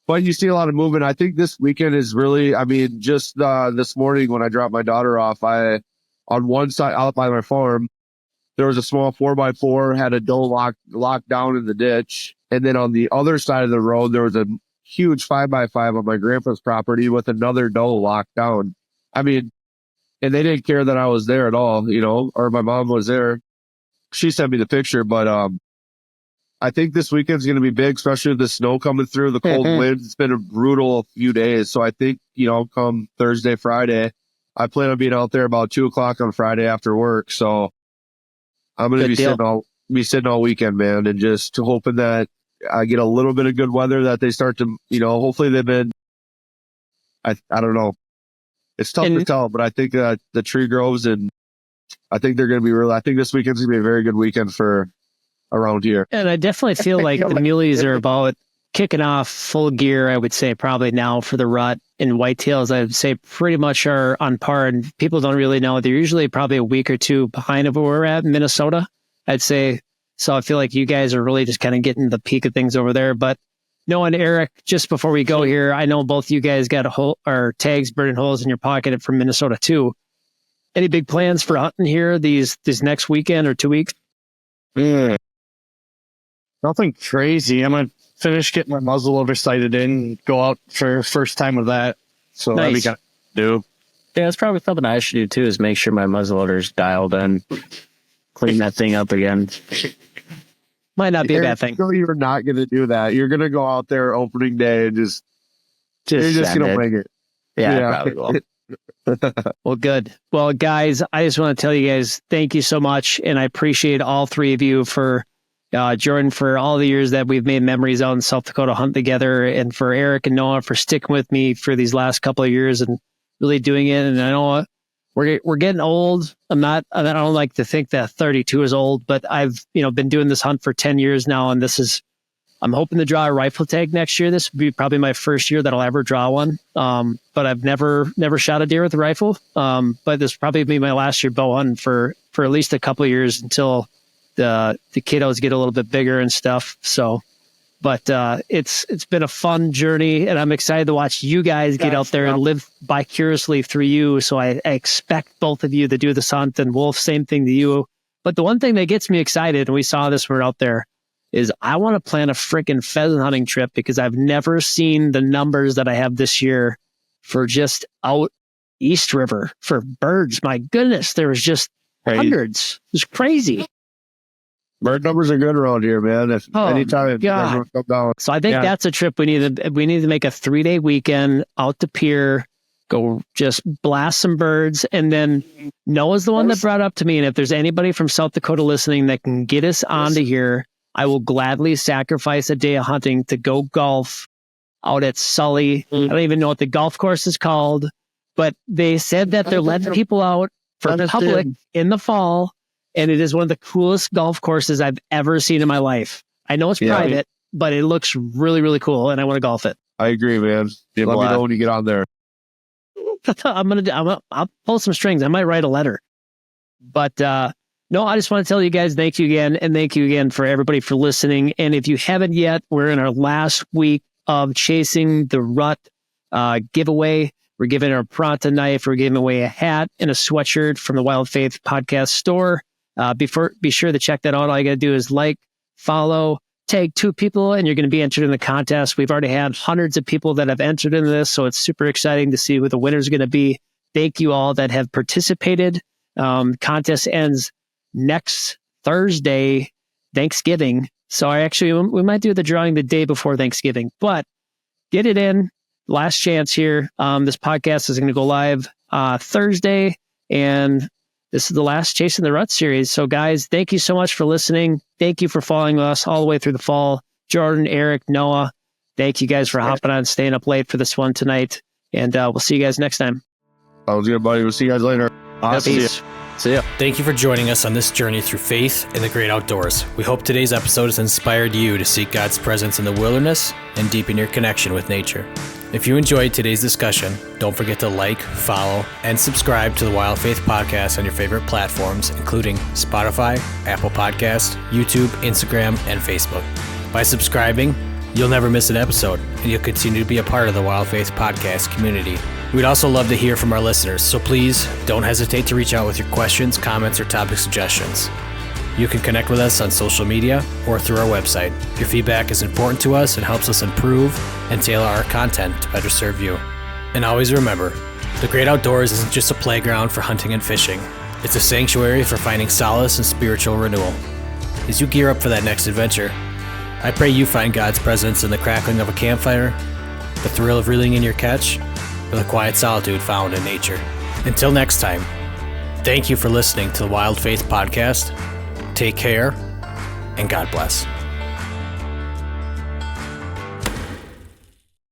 but you see a lot of movement. I think this weekend is really, I mean, just this morning when I dropped my daughter off, on one side out by my farm, there was a small 4x4, had a doe locked down in the ditch. And then on the other side of the road, there was a huge 5x5 on my grandpa's property with another doe locked down. I mean, and they didn't care that I was there at all, or my mom was there. She sent me the picture, but I think this weekend's going to be big, especially with the snow coming through, the cold winds. It's been a brutal few days. So I think, come Thursday, Friday, I plan on being out there about 2:00 on Friday after work. So I'm going to be sitting all weekend, man, and just hoping that I get a little bit of good weather, that they start to, hopefully they've been, I don't know. It's tough to tell, but I think that the tree groves, and I think they're going to be I think this weekend's going to be a very good weekend for around here. And I definitely feel like the muleys are about kicking off full gear, I would say, probably now for the rut. And whitetails, I would say, pretty much are on par. And people don't really know. They're usually probably a week or two behind of where we're at in Minnesota, I'd say. So I feel like you guys are really just kind of getting the peak of things over there. But knowing Erik, just before we go here, I know both you guys got tags, burning holes in your pocket from Minnesota too. Any big plans for hunting here these next weekend or 2 weeks? Nothing crazy. I'm going to finish getting my muzzleloader sighted in, go out for first time with that. So that'd be kind of do. Yeah, that's probably something I should do too, is make sure my muzzleloader's dialed in. Clean that thing up again. Might not be a bad thing. You're not going to do that. You're going to go out there opening day and you're just going to wing it. Yeah, I probably will. Well, good. Well, guys, I just want to tell you guys, thank you so much. And I appreciate all three of you for Jordan, for all the years that we've made memories out in South Dakota hunting together, and for Erik and Noah for sticking with me for these last couple of years and really doing it. And I know we're getting old. I don't like to think that 32 is old, but I've, been doing this hunt for 10 years now. And I'm hoping to draw a rifle tag next year. This would be probably my first year that I'll ever draw one. But I've never shot a deer with a rifle. But this will probably be my last year bow hunting for at least a couple of years until the kiddos get a little bit bigger and stuff. So, but it's been a fun journey, and I'm excited to watch you guys get out there and live vicariously through you. So I expect both of you to do this hunt, and Wolf, same thing to you. But the one thing that gets me excited, and we saw this when we're out there, is I want to plan a freaking pheasant hunting trip, because I've never seen the numbers that I have this year for just out East River for birds. My goodness, there was just hundreds. It was crazy. Bird numbers are good around here, man. Anytime come down. So I think that's a trip we need to make a 3-day weekend out to Pier, go just blast some birds. And then Noah's the one that brought up to me, and if there's anybody from South Dakota listening that can get us onto here, I will gladly sacrifice a day of hunting to go golf out at Sully. I don't even know what the golf course is called, but they said that they're letting people out for the public in the fall. And it is one of the coolest golf courses I've ever seen in my life. I know it's private, but it looks really, really cool, and I want to golf it. I agree, man. Let me know when you get on there. I'll pull some strings. I might write a letter. But no, I just want to tell you guys, thank you again, and thank you again for everybody for listening. And if you haven't yet, we're in our last week of Chasing the Rut giveaway. We're giving our Pronto knife. We're giving away a hat and a sweatshirt from the Wild Faith podcast store. Be sure to check that out. All you got to do is follow, tag 2 people, and you're going to be entered in the contest. We've already had hundreds of people that have entered into this, so it's super exciting to see who the winner is going to be. Thank you all that have participated. Contest ends next Thursday, Thanksgiving. So we might do the drawing the day before Thanksgiving, but get it in. last chance here. This podcast is going to go live Thursday, and this is the last Chasing the Rut series. So guys, thank you so much for listening. Thank you for following us all the way through the fall. Jordan, Erik, Noah, thank you guys for hopping on, staying up late for this one tonight. And we'll see you guys next time. Sounds good, buddy. We'll see you guys later. Awesome. Peace. See ya. Thank you for joining us on this journey through faith and the great outdoors. We hope today's episode has inspired you to seek God's presence in the wilderness and deepen your connection with nature. If you enjoyed today's discussion, don't forget to like, follow, and subscribe to the Wild Faith Podcast on your favorite platforms, including Spotify, Apple Podcasts, YouTube, Instagram, and Facebook. By subscribing, you'll never miss an episode, and you'll continue to be a part of the Wild Faith Podcast community. We'd also love to hear from our listeners, so please don't hesitate to reach out with your questions, comments, or topic suggestions. You can connect with us on social media or through our website. Your feedback is important to us and helps us improve and tailor our content to better serve you. And always remember, the great outdoors isn't just a playground for hunting and fishing. It's a sanctuary for finding solace and spiritual renewal. As you gear up for that next adventure, I pray you find God's presence in the crackling of a campfire, the thrill of reeling in your catch, or the quiet solitude found in nature. Until next time, thank you for listening to the Wild Faith Podcast. Take care, and God bless.